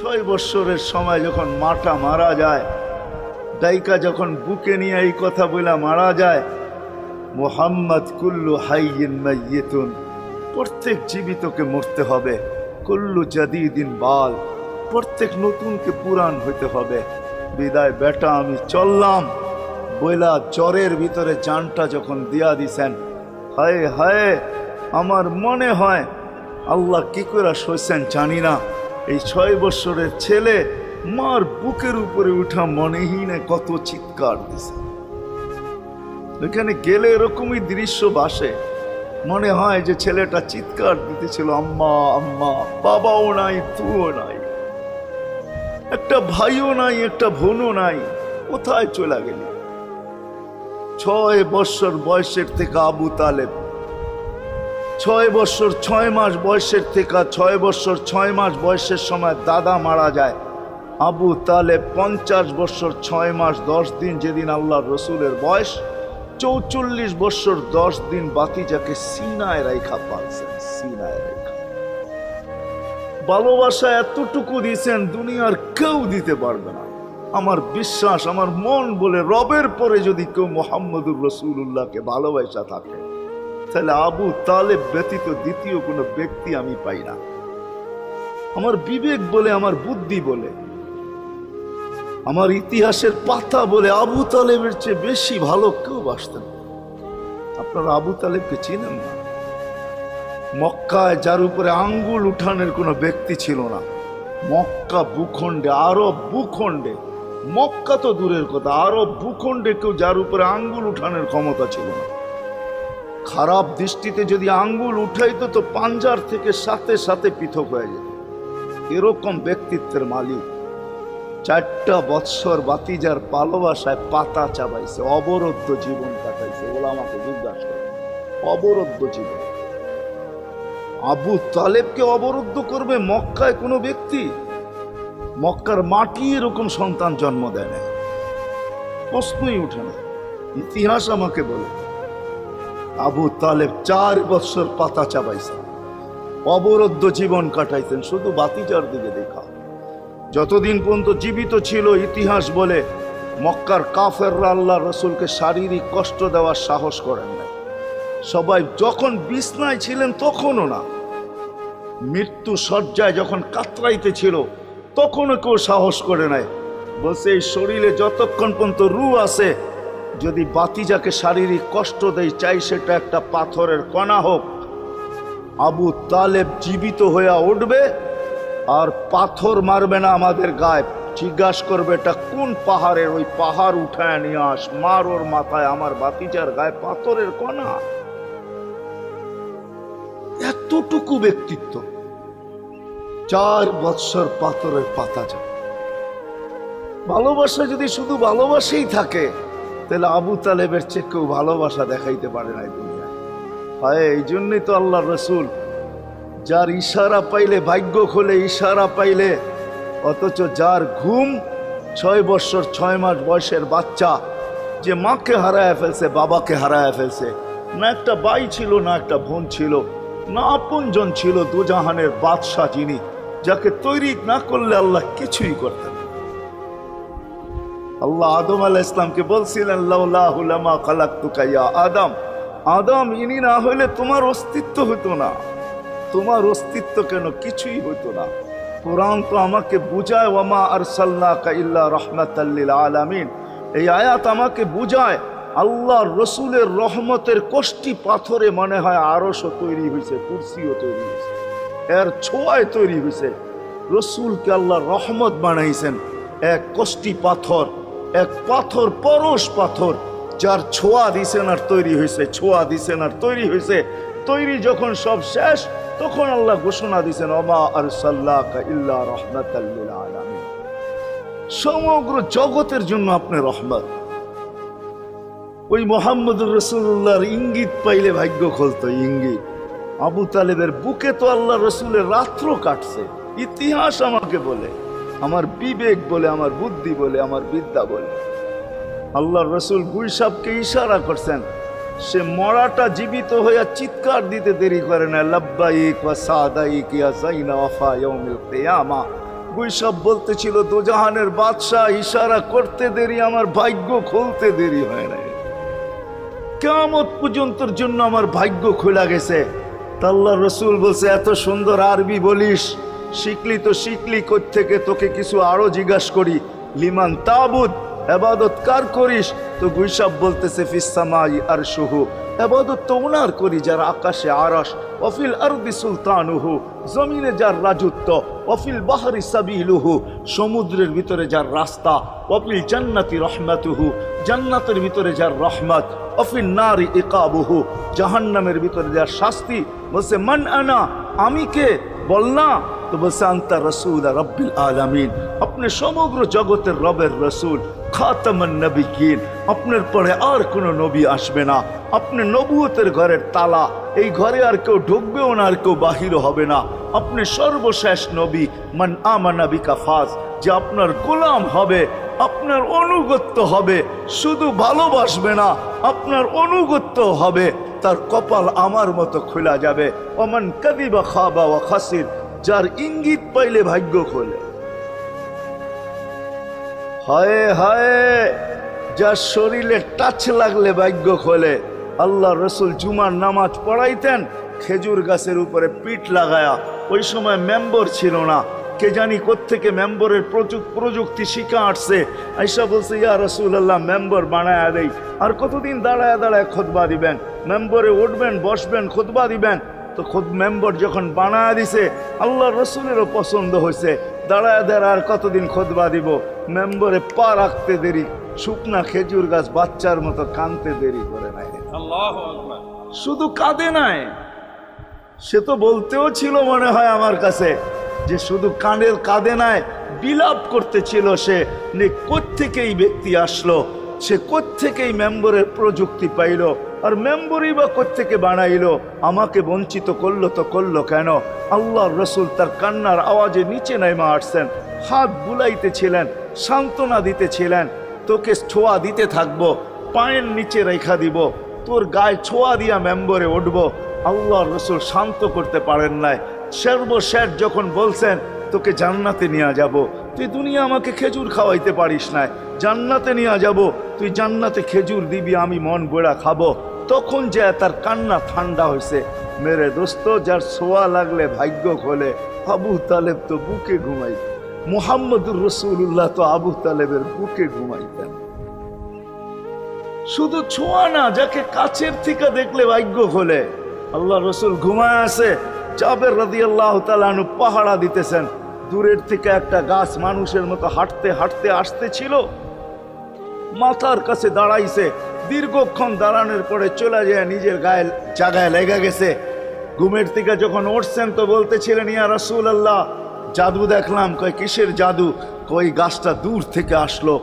6 বৎসরের সময় যখন মাটা মারা যায়, ডাইকা যখন বুকে নিয়ে এই কথা বলে মারা যায়, মুহাম্মদ কুল্লু হাইয়িন মাইয়িতুন, প্রত্যেক জীবিতকে মরতে হবে, কুল্লু জাদিদিন বাল, প্রত্যেক নতুনকে পুরান হইতে হবে। বিদায় বেটা আমি চললাম বইলা জ্বরের ভিতরে জানটা যখন দিয়া দিছেন, হায় হায় আমার মনে হয় আল্লাহ কি করে সইছেন জানি না, এই 6 বৎসরের ছেলে মার বুকের উপরে উঠা মনেই না কত চিৎকার দিছে। এখানে গেলে এরকমই দৃশ্য ভাসে, মনে হয় যে ছেলেটা চিৎকার দিতেছিল, আম্মা আম্মা, বাবাও নাই, তুও নাই, একটা ভাইও নাই, একটা বোনও নাই, কোথায় চলে গেল? 6 বৎসর বয়সের থেকে আবু তালেব, 6 বৎসর 6 মাস বয়সের থেকে 6 বৎসর 6 মাস বয়সের সময় দাদা মারা যায়। আবু তালেব 50 বৎসর 6 মাস 10 দিন, যেদিন আল্লাহ রসুলের বয়স 44 বৎসর 10 দিন বাতিজাকে সিনায় রাইখা পালছেন, সিনায় রাইখা। ভালোবাসা এতটুকু দিয়েছেন দুনিয়ার কেউ দিতে পারবে না। আমার বিশ্বাস, আমার মন বলে রবের পরে যদি কেউ মুহাম্মদুর রাসূলুল্লাহকে ভালোবাসা থাকে, তাহলে আবু তালেব ব্যতীত দ্বিতীয় কোনো ব্যক্তি আমি পাই না। আমার বিবেক বলে, আমার বুদ্ধি বলে, আমার ইতিহাসের পাতা বলে আবু তালেবের চেয়ে বেশি ভালো কেউ বাসতেন। আপনারা আবু তালেবকে চিনেন না? মক্কায় যার উপরে আঙ্গুল উঠানের কোনো ব্যক্তি ছিল না। মক্কা ভূখণ্ডে, আরব ভূখণ্ডে, মক্কা তো দূরের কথা, আরব ভূখণ্ডে কেউ যার উপরে আঙ্গুল উঠানের ক্ষমতা ছিল না। খারাপ দৃষ্টিতে যদি আঙ্গুল উঠাইতো তো পাঞ্জার থেকে সাথে সাথে পৃথক হয়ে যেত। এরকম ব্যক্তিত্বের মালিক। 4টা বৎসর বাতিজার ভালোবাসায় পাতা চাবাইছে, অবরুদ্ধ জীবন কাটাইছে। ওলামাকে জিজ্ঞাসা করে, অবরুদ্ধ জীবন। আবু তালেবকে অবরুদ্ধ করবে মক্কায় কোনো ব্যক্তি? মক্কার মাটি এরকম সন্তান জন্ম দেয় না, প্রশ্নই উঠে না। ইতিহাস আমাকে বলে আবু তালেব 4 বৎসর পাতা চাবাইছে, অবরুদ্ধ জীবন কাটাইতেন। শুধু বাতিজার দিকে দেখা, যতদিন পর্যন্ত জীবিত ছিল ইতিহাস বলে মক্কার কাফেররা আল্লাহ রসুলকে শারীরিক কষ্ট দেওয়ার সাহস করেন না। সবাই যখন বিছনায় ছিলেন তখনও না, মৃত্যু শয্যায় যখন কাতরাইতে ছিল তখনও কেউ সাহস করে নাই। বলছে এই শরীরে যতক্ষণ পর্যন্ত রূহ আছে, যদি বাতিজাকে শারীরিক কষ্ট দেয়, চাই সেটা একটা পাথরের কণা হোক, আবু তালেব জীবিত হয়ে উঠবে আর পাথর মারবে না আমাদের গায়ে। জিজ্ঞাসা করবে এটা কোন পাহাড়ের, ওই পাহাড় উঠায় নিয়ে আস, মার ওর মাথায়, আমার বাতিজার গায়ে পাথরের কণা। এতটুকু ব্যক্তিত্ব। 4 বৎসর পাথরের পাতা যায়। ভালোবাসা যদি শুধু ভালোবাসাই থাকে, তাহলে আবু তালেবের চেয়ে কেউ ভালোবাসা দেখাইতে পারে না দুনিয়ায়। হয় এই জন্যই তো আল্লাহ রসুল, যার ইশারা পাইলে ভাগ্য খোলে, ইশারা পাইলে, অথচ যার ঘুম 6 বৎসর 6 মাস বয়সের বাচ্চা, যে মাকে হারায় ফেলছে, বাবাকে হারায় ফেলছে, না একটা ভাই ছিল, না একটা বোন ছিল, না আপনজন ছিল, দুজাহানের বাদশাহ যিনি, যাকে তৈরি না করলে আল্লাহ কিছুই করতেন। আল্লাহ আদম আলাইহিস সালামকে বলছিলেন, লাউলাহু লামা খালাকতুকা ইয়া আদম, আদম ইনি না হইলে তোমার অস্তিত্ব হতো না। তোমার অস্তিত্ব কেন, কিছুই হতো না। কোরআন তো আমাকে বুঝায়, ওয়ামা আরসালনাকা ইল্লা রাহমাতাল লিল আলামিন। এই আয়াত আমাকে বুঝায় আল্লাহ রসুলের রহমতের কোষ্টি পাথরে মনে হয় আরশও তৈরি হয়েছে, কুরসিও তৈরি হয়েছে, এর ছোঁয়ায় তৈরি হয়েছে। রসুলকে আল্লাহ রহমত বানাইছেন, এক কোষ্টি পাথর, এক পাথর, পরশ পাথর, যার ছোঁয়া দিছেন আর তৈরি হয়েছে, ছোঁয়া দিছেন আর তৈরি হয়েছে। তৈরি যখন সব শেষ, তখন আল্লাহ ঘোষণা দিছেন, ওমা আরসালনাকা ইল্লা রাহমাতাল লিল আলামিন। সমগ্র জগতের জন্য আপনি রহমত। ওই মুহাম্মদুর রাসূলুল্লাহর ইঙ্গিত পাইলে ভাগ্য খুলতো, ইঙ্গিত। আবু তালেবের বুকে তো আল্লাহ রসুলের রাত্র কাটছে। ইতিহাস আমাকে বলে, আমার বিবেক বলে, আমার বুদ্ধি বলে, আমার বিদ্যা বলে। আল্লাহ রসুল গুলশাবকে ইশারা করছেন, সে মরাটা জীবিত হইয়া চিৎকার দিতে দেরি করে না, লাব্বাইক ওয়া সাদাইক ইয়া যাইনা ওয়াফা ইয়াউমিল কিয়ামা। গুইসাব বলতেছিল দোজাহানের বাদশাহ ইশারা করতে দেরি, আমার ভাগ্য খুলতে দেরি হয় নাই, কিয়ামত পর্যন্তর জন্য আমার ভাগ্য খোলা গেছে। আল্লাহ রসুল বলছে এত সুন্দর আরবি বলিস, শিখলি তো শিখলি কোত্থেকে, তোকে কিছু আরো জিজ্ঞাসা করি, লিমান তাবুদ, ইবাদত কার করিস? তো গুইসাব বলতেছে ফিস সামাই আরশুহু, ইবাদত তো ওনার করি যার আকাশে আরশ, ওয়াফিল আরদি সুলতানুহু, জমিনে যার রাজত্ব, ওয়াফিল বাহরি সাবিলুহু, সমুদ্রের ভিতরে যার রাস্তা, ওয়াফিল জান্নাতি রহমাতুহু, জান্নাতের ভিতরে যার রহমত, ওয়াফিল নারি ইকাবুহু, জাহান্নামের ভিতরে যার শাস্তি। বলছে মান আনা, আমি কে? বল না। তো বলছে আনতা রাসূল রাব্বিল আলামিন, আপনি সমগ্র জগতের রবের রসুল, খাতামান নবিয়্যিন, আপনার পরে আর কোনো নবী আসবে না, আপনি নবুয়তের ঘরের তালা, এই ঘরে আর কেউ ঢুকবেও না, আর কেউ বাহির হবে না, আপনি সর্বশেষ নবী। মান আমানা বিকা ফাজ, যে আপনার গোলাম হবে, আপনার অনুগত্য হবে, শুধু ভালোবাসবে না, আপনার অনুগত্য হবে, তার কপাল আমার মতো খোলা যাবে। ওমান কাযিবা খাবা ওয়া খাসির, যার ইঙ্গিত পাইলে ভাগ্য খোলে। হায় হায়, যার শরীরে টাচ লাগলে ভাগ্য খোলে। আল্লাহ রসুল জুমার নামাজ পড়াইতেন খেজুর গাছের উপরে পিঠ লাগায়া। ওই সময় মেম্বর ছিল না, কে জানি কোত্থেকে মেম্বরের প্রযুক্তি শিখা আসছে। আইসা বলছে ইয়া রাসূলুল্লাহ, মেম্বর বানায়া দেই। আর কতদিন দাঁড়ায় দাঁড়ায় খুতবা দিবেন? মেম্বরে উঠবেন, বসবেন, খুতবা দিবেন। তো মেম্বর যখন বানায়া দিছে, আল্লাহ রসুলেরও পছন্দ হয়েছে, দাঁড়ায় দাঁড়ায় আর কতদিন খুতবা দিব? মেম্বরে পা রাখতে দেরি, শুকনা খেজুর গাছ বাচ্চার মতো কাঁদতে দেরি করে নাই। শুধু কাঁদে নাই, সে তো বলতেও ছিল মনে হয় আমার কাছে যে শুধু কাঁদে নাই, বিলাপ করতেছিল সে, কোত্থেকে এই ব্যক্তি আসলো, সে কোত্থেকেই মেম্বরের প্রযুক্তি পাইল, আর মেম্বরই বা কোত্থেকে বানাইলো, আমাকে বঞ্চিত করলো তো করলো কেন? আল্লাহর রসুল তার কান্নার আওয়াজে নিচে নাইমা আসছেন, হাত বুলাইতেছিলেন, সান্ত্বনা দিতেছিলেন, তোকে ছোঁয়া দিতে থাকবো, পায়ের নিচে রেখা দিব, তোর গায়ে ছোঁয়া দিয়া মেম্বরে উঠবো। আল্লাহর রসুল শান্ত করতে পারেন নাই। সর্বশেষ যখন বলছেন তোকে জান্নাতে নিয়ে যাব, তুই দুনিয়া আমাকে খেজুর খাওয়াইতে পারিস না, জান্নাতে নিয়ে যাব, তুই জান্নাতে খেজুর দিবি, আমি মন গোড়া খাবো। তখন যে তার কান্না ঠান্ডা হয়েছে। মেরে দোস্ত, যার ছোঁয়া লাগলে ভাগ্য খোলে। আবু তালেব তো বুকে ঘুমাইতেন, মুহাম্মদুর রাসূলুল্লাহ তো আবু তালেবের বুকে ঘুমাইতেন। শুধু ছোঁয়া না, যাকে কাছের থেকে দেখলে ভাগ্য খোলে। আল্লাহ রসুল ঘুমায় আছে, জাবের রাদিয়াল্লাহু তাআলা আনহু পাহারা দিতেছেন। দূরের থেকে একটা গাছ মানুষের মতো হাঁটতে হাঁটতে আসতেছিল, মাথার কাছে দাঁড়াইছে। দীর্ঘক্ষণ দাঁড়ানোর পরে চলে যায়, নিজের গায়ে জায়গায় লেগে গেছে। ঘুমের থেকে যখন উঠছেন তো বলতেছিলেন ইয়া রাসূলুল্লাহ, জাদু দেখলাম। কয় কিসের জাদু? কই গাছটা দূর থেকে আসলো,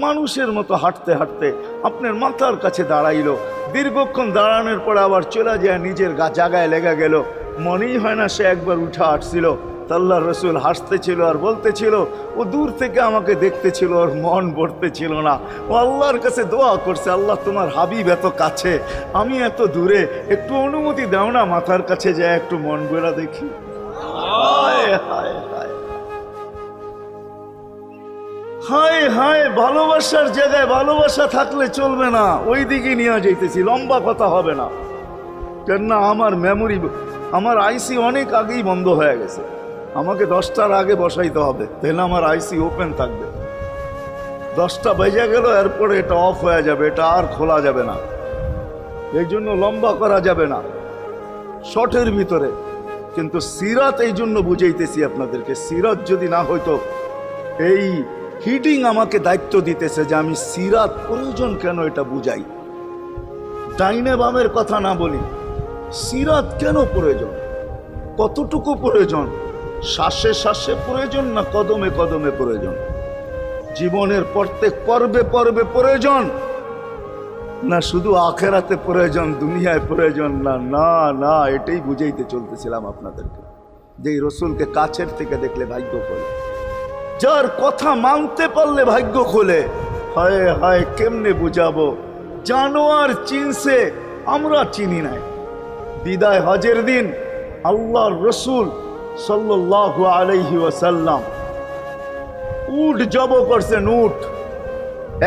মানুষের মতো হাঁটতে হাঁটতে আপনার মাথার কাছে দাঁড়াইলো। দীর্ঘক্ষণ দাঁড়ানোর পরে আবার চলে যায়, নিজের জায়গায় লেগে গেল। মনেই হয় না সে একবার উঠা আসছিল। আল্লাহ রসুল হাসতেছিল আর বলতেছিল, ও দূর থেকে আমাকে দেখতেছিল, ওর মন ভরতেছিল না। ও আল্লাহর কাছে দোয়া করছে, আল্লাহ তোমার হাবিব এত কাছে, আমি এত দূরে, একটু অনুমতি দাও না, মাথার কাছে যায় একটু মন ভরা দেখি। হায় হায় হায় হায় হায়, ভালোবাসার জায়গায় ভালোবাসা থাকলে চলবে না, ওই দিকে নিয়ে যাইতেছি, লম্বা কথা হবে না। কেননা আমার মেমোরি, আমার আইসি অনেক আগেই বন্ধ হয়ে গেছে, আমাকে 10টার আগে বসাইতে হবে, তাহলে আমার আইসি ওপেন থাকবে। 10টা বেজে গেল, এরপরে এটা অফ হয়ে যাবে, এটা আর খোলা যাবে না। এই জন্য লম্বা করা যাবে না, শর্টের ভিতরে। কিন্তু সিরাত এই জন্য বুঝাইতেছি আপনাদেরকে, সিরাত যদি না হইতো, এই হিটিং আমাকে দায়িত্ব দিতেছে যে আমি সিরাত প্রয়োজন কেন এটা বুঝাই। ডাইনে বামের কথা না বলি, সিরাত কেন প্রয়োজন, কতটুকু প্রয়োজন, শ্বাসে শ্বাসে প্রয়োজন না কদমে কদমে প্রয়োজন, জীবনের প্রত্যেক পর্বে পর্বে প্রয়োজন, না শুধু আখেরাতে প্রয়োজন, দুনিয়ায় প্রয়োজন না? না না, এটাই বুঝাইতে চলতেছিলাম আপনাদেরকে, যে এই রসুলকে কাছের থেকে দেখলে ভাগ্য খোলে, যার কথা মানতে পারলে ভাগ্য খোলে। হায় হায়, কেমনে বুঝাবো? জানোয়ার চিনছে, আমরা চিনি নাই। বিদায় হজের দিন আল্লাহর রসুল সাল্লাল্লাহু আলাইহি ওয়াসাল্লাম উট জব করছেন, উট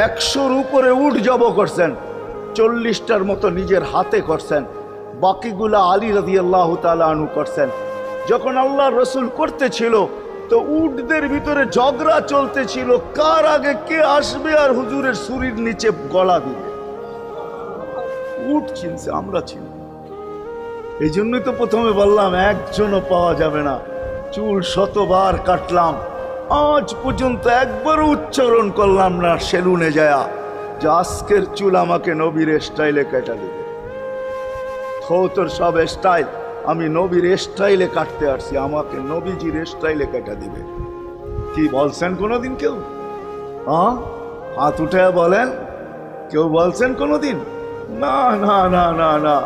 100-র উপরে উট জব করছেন, 40টার মতো নিজের হাতে করছেন, বাকিগুলা আলী রাদিয়াল্লাহু তাআলা আনহু করছেন। যখন আল্লাহর রাসূল করতেছিল তো উটদের ভিতরে ঝগড়া চলতেছিল, কার আগে কে আসবে আর হুজুরের ছুরির নিচে গলা দিবে। উট চিনছে, আমরা চিনি। এই জন্যই তো প্রথমে বললাম একজনও পাওয়া যাবে না। চুল শতবার কাটলাম, আজ পর্যন্ত একবারও উচ্চারণ করলাম না সেলুনে যায়া যে আজকের চুল আমাকে নবীর স্টাইলে কেটে দেবে। তোর সব স্টাইল, আমি নবীর স্টাইলে কাটতে আসছি, আমাকে নবীজির স্টাইলে কেটে দিবে। কি বলছেন কোনোদিন কেউ? হাত উঠে বলেন, কেউ বলছেন কোনোদিন? না না না না না।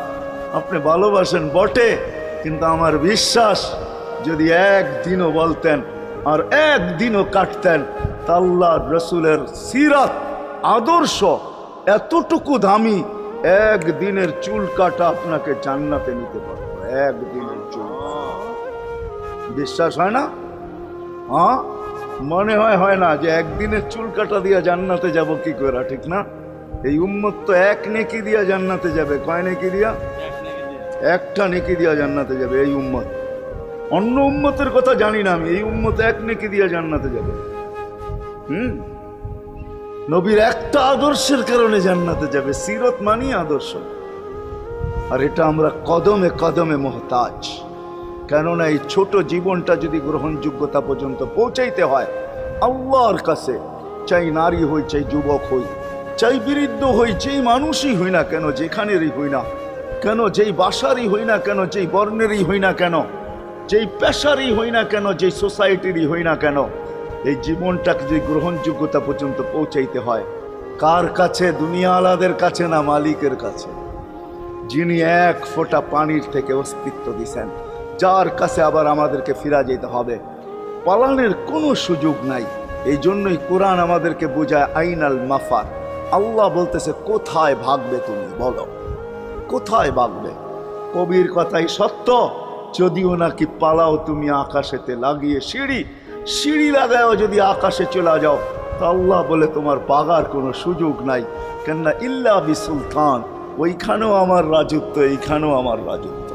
আপনি ভালোবাসেন বটে, কিন্তু আমার বিশ্বাস যদি একদিনও বলতেন আর একদিনও কাটতেন তা আল্লাহর রাসূলের সিরাত আদর্শ এতটুকু দামি, একদিনের চুল কাটা আপনাকে জান্নাতে নিতে পারবে। একদিনের চুল, বিশ্বাস হয় না? মনে হয় না যে একদিনের চুল কাটা দিয়া জান্নাতে যাব কি করে, ঠিক না? এই উম্মত তো এক নেকি দিয়া জান্নাতে যাবে। কয় নেকি দিয়া? একটা নেকি দিয়া জান্নাতে যাবে এই উম্মত। অন্য উম্মতের কথা জানি না আমি, এই উম্মত এক নেকি দিয়া জান্নাতে যাবে। নবীর একটা আদর্শের কারণে জান্নাতে যাবে। সিরত মানি আদর্শ, আর এটা আমরা কদমে কদমে মুহতাজ। কেননা এই ছোট জীবনটা যদি গ্রহণযোগ্যতা পর্যন্ত পৌঁছাইতে হয় আল্লাহর কাছে, চাই নারী হই, চাই যুবক হই, চাই বৃদ্ধ হই, যেই মানুষই হই না কেন, যেখানেরই হই না কেন, যেই বাসারই হই না কেন, যেই বর্ণেরই হই না কেন, যেই পেশারই হই না কেন, যেই সোসাইটিরই হই না কেন, এই জীবনটাকে যদি গ্রহণযোগ্যতা পর্যন্ত পৌঁছাইতে হয় কার কাছে? দুনিয়া আলাদের কাছে না, মালিকের কাছে, যিনি এক ফোঁটা পানির থেকে অস্তিত্ব দিছেন, যার কাছে আবার আমাদেরকে ফিরা যেতে হবে। পালানোর কোনো সুযোগ নাই। এই জন্যই কোরআন আমাদেরকে বোঝায় আইনাল মাফার। আল্লাহ বলতেছে কোথায় ভাগবে তুমি, বলো কোথায় ভাগবে? কবির কথাই সত্য, যদিও নাকি পালাও তুমি আকাশেতে লাগিয়ে সিঁড়ি লাগাও যদি আকাশে চলে যাও, তা আল্লাহ বলে তোমার পাগার কোনো সুযোগ নাই। কেননা ইল্লা বি সুলতান, ওইখানেও আমার রাজত্ব, এইখানেও আমার রাজত্ব,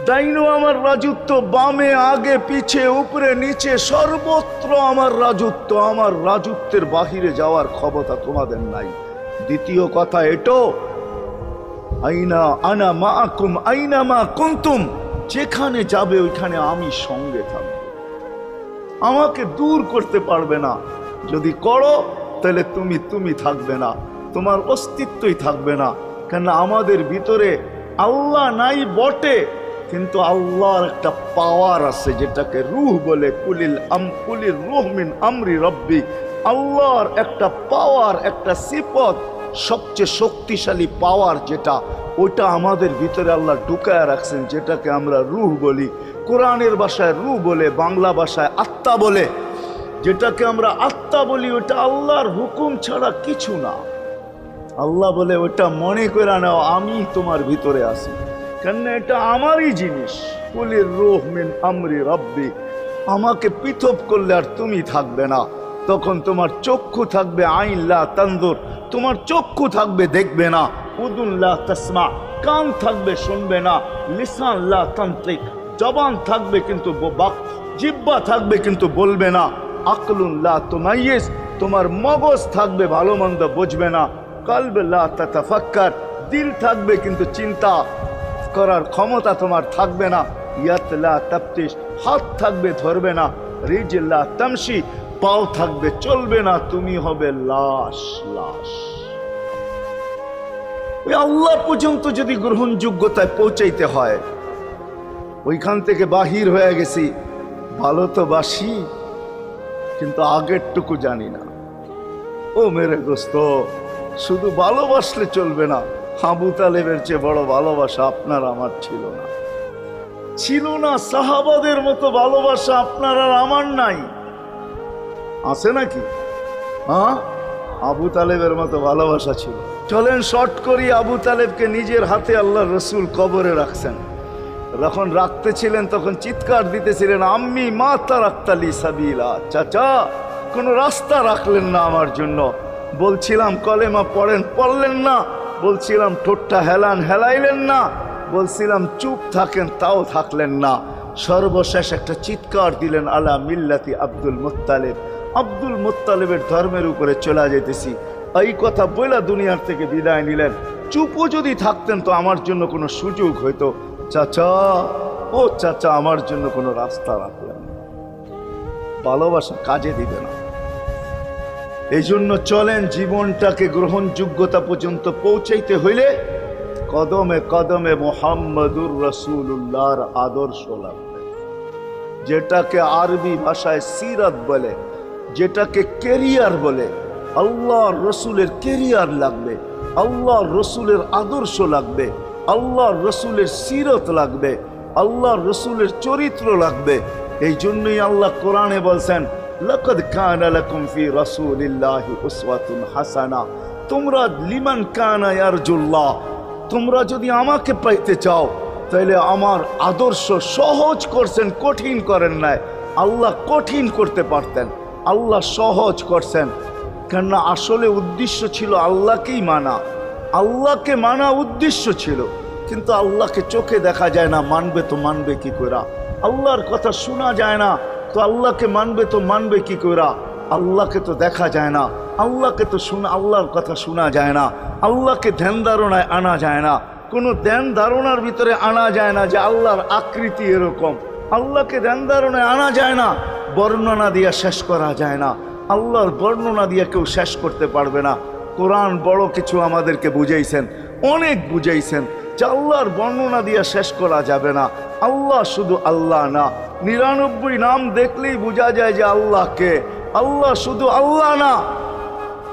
ডাইনো আমার রাজত্ব, বামে আগে পিছে উপরে নিচে সর্বত্র আমার রাজত্ব। আমার রাজত্বের বাহিরে যাওয়ার ক্ষমতা তোমাদের নাই। দ্বিতীয় কথা এটো, আইনা আনা মাআকুম আইনা মা কুনতুম, যেখানে যাবে ওইখানে আমি সঙ্গে থাকব, আমাকে দূর করতে পারবে না। যদি করো তাহলে তুমি থাকবে না, তোমার অস্তিত্বই থাকবে না। কেন আমাদের ভিতরে আল্লাহ নাই বটে, কিন্তু আল্লাহর একটা পাওয়ার আছে যেটাকে রূহ বলে। কুলির রূহ মিন আমরি রব্বি, আল্লাহর একটা পাওয়ার, একটা সিফত, সবচেয়ে শক্তিশালী পাওয়ার যেটা, ওইটা আমাদের ভিতরে আল্লাহ ঢুকায় রাখছেন, যেটাকে আমরা রূহ বলি। কোরআনের ভাষায় রূহ বলে, বাংলা ভাষায় আত্মা বলে। যেটাকে আমরা আত্মা বলি ওটা আল্লাহর হুকুম ছাড়া কিছু না। আল্লাহ বলে ওটা মনে করে নাও আমি তোমার ভিতরে আছি, কেন এটা আমারই জিনিস। কুলির রূহ মিন আমরি রব্বি, আমাকে পৃথক করলে আর তুমি থাকবে না। তখন তোমার চক্ষু থাকবে আইন লা তানজুর, তোমার চক্ষু থাকবে দেখবে না। উদুন লা তাসমা, কান থাকবে শুনবে না। লিসান লা তানতিক, জবান থাকবে কিন্তু জিহ্বা থাকবে কিন্তু বলবে না। আকলুন লা তুমাইয়িজ, তোমার মগজ থাকবে ভালো মন্দ বুঝবে না। কলব লা তাতাফাক্কার, দিল থাকবে কিন্তু চিন্তা করার ক্ষমতা তোমার থাকবে না। ইয়াত লা তাফতিশ, হাত থাকবে ধরবে না। রিজল লা তামশি, পাও থাকবে চলবে না। তুমি হবে লাশ। ওই আল্লাহ পর্যন্ত যদি গ্রহণযোগ্যতায় পৌঁছাইতে হয়, ওইখান থেকে বাহির হয়ে গেছি। ভালো তো বাসি, কিন্তু আগেরটুকু জানি না। ও মেরে দোস্ত, শুধু ভালোবাসলে চলবে না। আবু তালেবের চেয়ে বড় ভালোবাসা আপনার আমার ছিল না। সাহাবাদের মতো ভালোবাসা আপনার আর আমার নাই। আছে নাকি? আবু তালেবের মতো ভালোবাসা ছিল। চলেন শর্ট করি। আবু তালেবকে নিজের হাতে আল্লাহ রসুল কবরে রাখছেন। যখন রাখতেছিলেন তখন চিৎকার দিতেছিলেন, আম্মি মা তারাক্তালি সাবিলা, চাচা কোনো রাস্তা রাখলেন না আমার জন্য। বলছিলাম কলেমা পড়েন, পড়লেন না। বলছিলাম ঠোঁটটা হেলান, হেলাইলেন না। বলছিলাম চুপ থাকেন, তাও থাকলেন না। সর্বশেষ একটা চিৎকার দিলেন, আলা মিল্লাতি আব্দুল মুত্তালিব, আব্দুল মুত্তালিবের ধর্মের উপরে চলে যেতেছি। এই কথা বইলা দুনিয়ার থেকে বিদায় নিলেন। চুপও যদি থাকতেন তো আমার জন্য কোনো সুযোগ হইতো। চাচা, ও চাচা, আমার জন্য কোনো রাস্তা রাখলেন না। ভালোবাসা কাজে দিবে না। এই জন্য চলেন, জীবনটাকে গ্রহণযোগ্যতা পর্যন্ত পৌঁছাইতে হইলে কদমে কদমে মুহাম্মদুর রাসূলুল্লাহর আদর্শ লাগবে। যেটাকে আরবি ভাষায় সিরাত বলে, যেটাকে কেরিয়ার বলে। আল্লাহর রসুলের কেরিয়ার লাগবে, আল্লাহর রসুলের আদর্শ লাগবে, আল্লাহর রসুলের সিরত লাগবে, আল্লাহর রসুলের চরিত্র লাগবে। এই জন্যই আল্লাহ কোরআনে বলছেন, লাকাদ কানা লাকুম ফি রাসূলিল্লাহি উসওয়াতুন হাসানা, তোমরা লিমান কানা ইয়ারজুল্লাহ, তোমরা যদি আমাকে পাইতে চাও তাহলে আমার আদর্শ সহজ করছেন, কঠিন করেন নাই। আল্লাহ কঠিন করতে পারতেন, আল্লাহ সহজ করছেন। কেননা আসলে উদ্দেশ্য ছিল আল্লাহকেই মানা, আল্লাহকে মানা উদ্দেশ্য ছিল। কিন্তু আল্লাহকে চোখে দেখা যায় না, মানবে তো মানবে কি করে? আল্লাহর কথা শোনা যায় না, তো আল্লাহকে মানবে তো মানবে কি করে? আল্লাহকে তো দেখা যায় না, আল্লাহকে তো আল্লাহর কথা শোনা যায় না, আল্লাহকে ধ্যান ধারণায় আনা যায় না, কোনো ধ্যান ধারণার ভিতরে আনা যায় না যে আল্লাহর আকৃতি এরকম। আল্লাহকে ধ্যান ধারণায় আনা যায় না, বর্ণনা দিয়া শেষ করা যায় না। আল্লাহর বর্ণনা দিয়ে কেউ শেষ করতে পারবে না। কোরআন বড় কিছু আমাদেরকে বুঝাইছেন, অনেক বুঝাইছেন যে আল্লাহর বর্ণনা দিয়ে শেষ করা যাবে না। আল্লাহ শুধু আল্লাহ না, 99 নাম দেখলেই বোঝা যায় যে আল্লাহকে। আল্লাহ শুধু আল্লাহ না,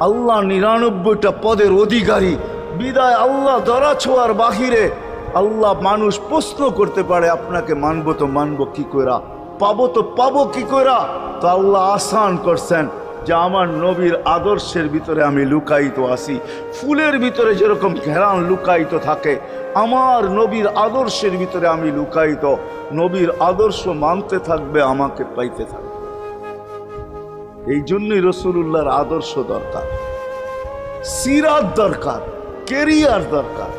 আল্লাহ 99টা পদের অধিকারী। বিদায় আল্লাহ ধরা ছোঁয়ার বাহিরে। আল্লাহ মানুষ প্রশ্ন করতে পারে, আপনাকে মানবো তো মানবো কি কইরা, পাবো তো পাবো কি কইরা? তো আল্লাহ আসান করছেন যে আমার নবীর আদর্শের ভিতরে আমি লুকায়িত আছি। ফুলের ভিতরে যেরকম ঘেরান লুকায়িত থাকে, আমার নবীর আদর্শের ভিতরে আমি লুকায়িত। নবীর আদর্শ মানতে থাকবে, আমাকে পাইতে থাকবে। এই জন্যই রাসূলুল্লাহর আদর্শ দরকার, সিরাত দরকার, কেরিয়ার দরকার।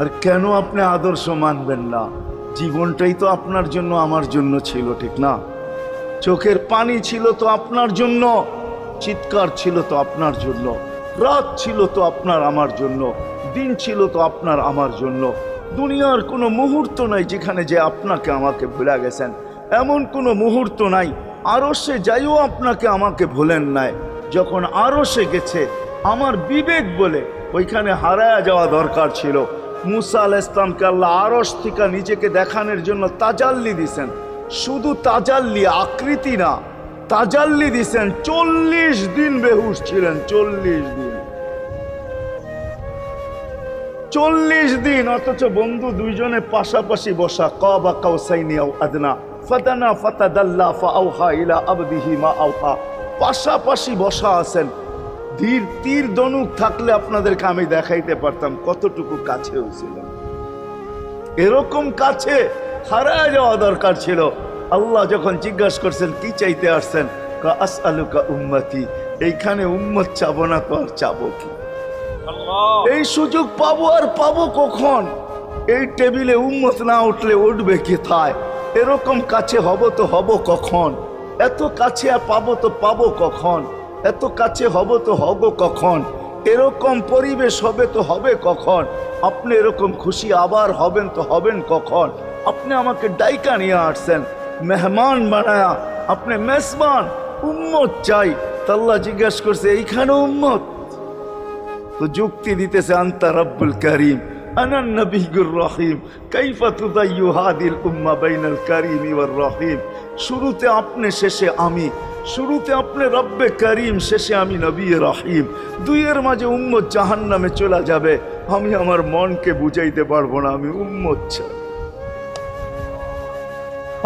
আর কেন আপনি আদর্শ মানবেন না? জীবনটাই তো আপনার জন্য আমার জন্য ছিল, ঠিক না? চোখের পানি ছিল তো আপনার জন্য, চিৎকার ছিল তো আপনার জন্য, রাত ছিল তো আপনার আমার জন্য, দিন ছিল তো আপনার আমার জন্য। দুনিয়ার কোনো মুহূর্ত নাই যেখানে যে আপনাকে আমাকে ভুলে গেছেন, এমন কোনো মুহূর্ত নাই। আরশে যাইও আপনাকে আমাকে ভুলেন নাই। যখন আরশে গেছে আমার বিবেক বলে, ওইখানে হারায়া যাওয়া দরকার ছিল। মুসা আলাইহিস সালামকে আল্লাহ আরশ থেকে নিজেকে দেখানোর জন্য তাজাল্লি দিছেন। শুধু তাজাল্লি, আকৃতি না, তাজাল্লি দিছেন। 40 দিন বেহুশ ছিলেন, 40 দিন, 40 দিন। অথচ বন্ধু দুইজনে পাশাপাশি বসা, কাবা কাউসাইনি আও আদনা ফাতানা ফাতাদাল্লা ফাআওহা ইলা আবদিহি মা আওহা, পাশাপাশি বসা আছেন। ধীর তীর ধনুক থাকলে আপনাদেরকে আমি দেখাইতে পারতাম কতটুকু কাছে হয়েছিলেন। এরকম কাছে হারায় যাওয়া দরকার ছিল। আল্লাহ যখন জিজ্ঞাসা করছেন কি চাইতে আসছেন, আসআলুকা উম্মতি, এইখানে উম্মত চাবো না তো আর চাবো কি? এই সুযোগ পাবো আর পাবো কখন? এই টেবিলে উম্মত না উঠলে উঠবে কোথায়? এরকম কাছে হব তো হব কখন? এত কাছে আর পাবো তো পাবো কখন? এত কাছে হব তো হব কখন? এরকম পরিবেশ হবে তো হবে কখন? আপনি এরকম খুশি আবার হবেন তো হবেন কখন? আপনি আমাকে ডাইকা নিয়ে আসছেন, মেহমান বানায়া, আপনি মেজবান, উম্মত চাই। আল্লাহ জিজ্ঞাসা করছে এইখানে উম্মত? তো যুক্তি দিতেছে, আনতা রব্বুল করিম আনান নবিয়্যুর রহিম কাইফা তুদাইয়ু হাদিল উম্মা বাইনাল করিমি ওয়ার রহিম। শুরুতে আপনি, শেষে আমি। শুরুতে আপনি রব্বে করিম, শেষে আমি নবী রহিম। দুইয়ের মাঝে উম্মত জাহান্নামে চলে যাবে। আমি আমার মনকে বুঝাইতে পারবো না, আমি উম্মত চাই।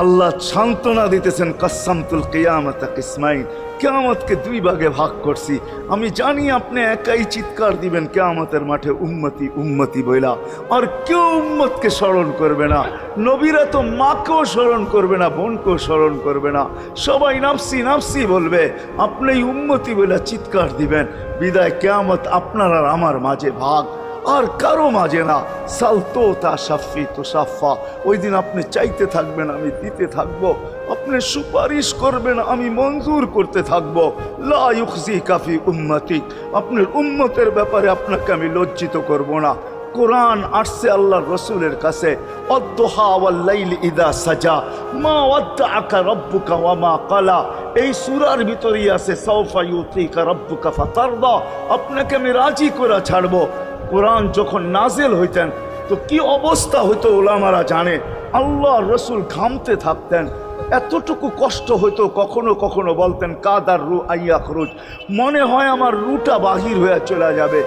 আল্লাহ সান্ত্বনা দিতেছেন, কাসসামতুল কিয়ামাতা কিসমাইন, কিয়ামতকে দুই ভাগে ভাগ করছি। আমি জানি আপনি একাই চিৎকার দিবেন কিয়ামতের মাঠে, উম্মতি উম্মতি বইলা, আর কেউ উম্মতকে স্মরণ করবে না। নবীরা তো মাকেও স্মরণ করবে না, বোনকেও স্মরণ করবে না, সবাই নাফসি নাফসি বলবে, আপনি উম্মতি বইলা চিৎকার দিবেন। বিদায় কিয়ামত আপনার আর আমার মাঝে ভাগ, আর কারো মাঝে না। সালতো তা সাফি তো সাফা, ওই দিন আপনি চাইতে থাকবেন, আমি দিতে থাকবো, আপনি সুপারিশ করবেন, আমি মঞ্জুর করতে থাকবো। লা ইউখজি কাফি উম্মতি, আপনার উম্মতের ব্যাপারে আপনাকে আমি লজ্জিত করব না। কোরআন আসছে আল্লাহর রসুলের কাছে, অদ্দুহা ওয়াল লাইল ইদা সাজা মা ওয়াদ্দাআকা রাব্বুকা ওয়া মা ক্বালা। এই সূরার ভিতরেই আছে সাওফা ইউতিকা রাব্বুকা ফাতারদা, আপনাকে আমি রাজি করে ছাড়বো। কোরআন যখন নাজেল হইতেন তো কি অবস্থা হইতো ওলামারা জানে। আল্লাহ রসুল ঘামতে থাকতেন, এতটুকু কষ্ট হইতো, কখনো কখনো বলতেন কাদার রু আইয়া খরুজ, মনে হয় আমার রুটা বাহির হয়ে চলে যাবে।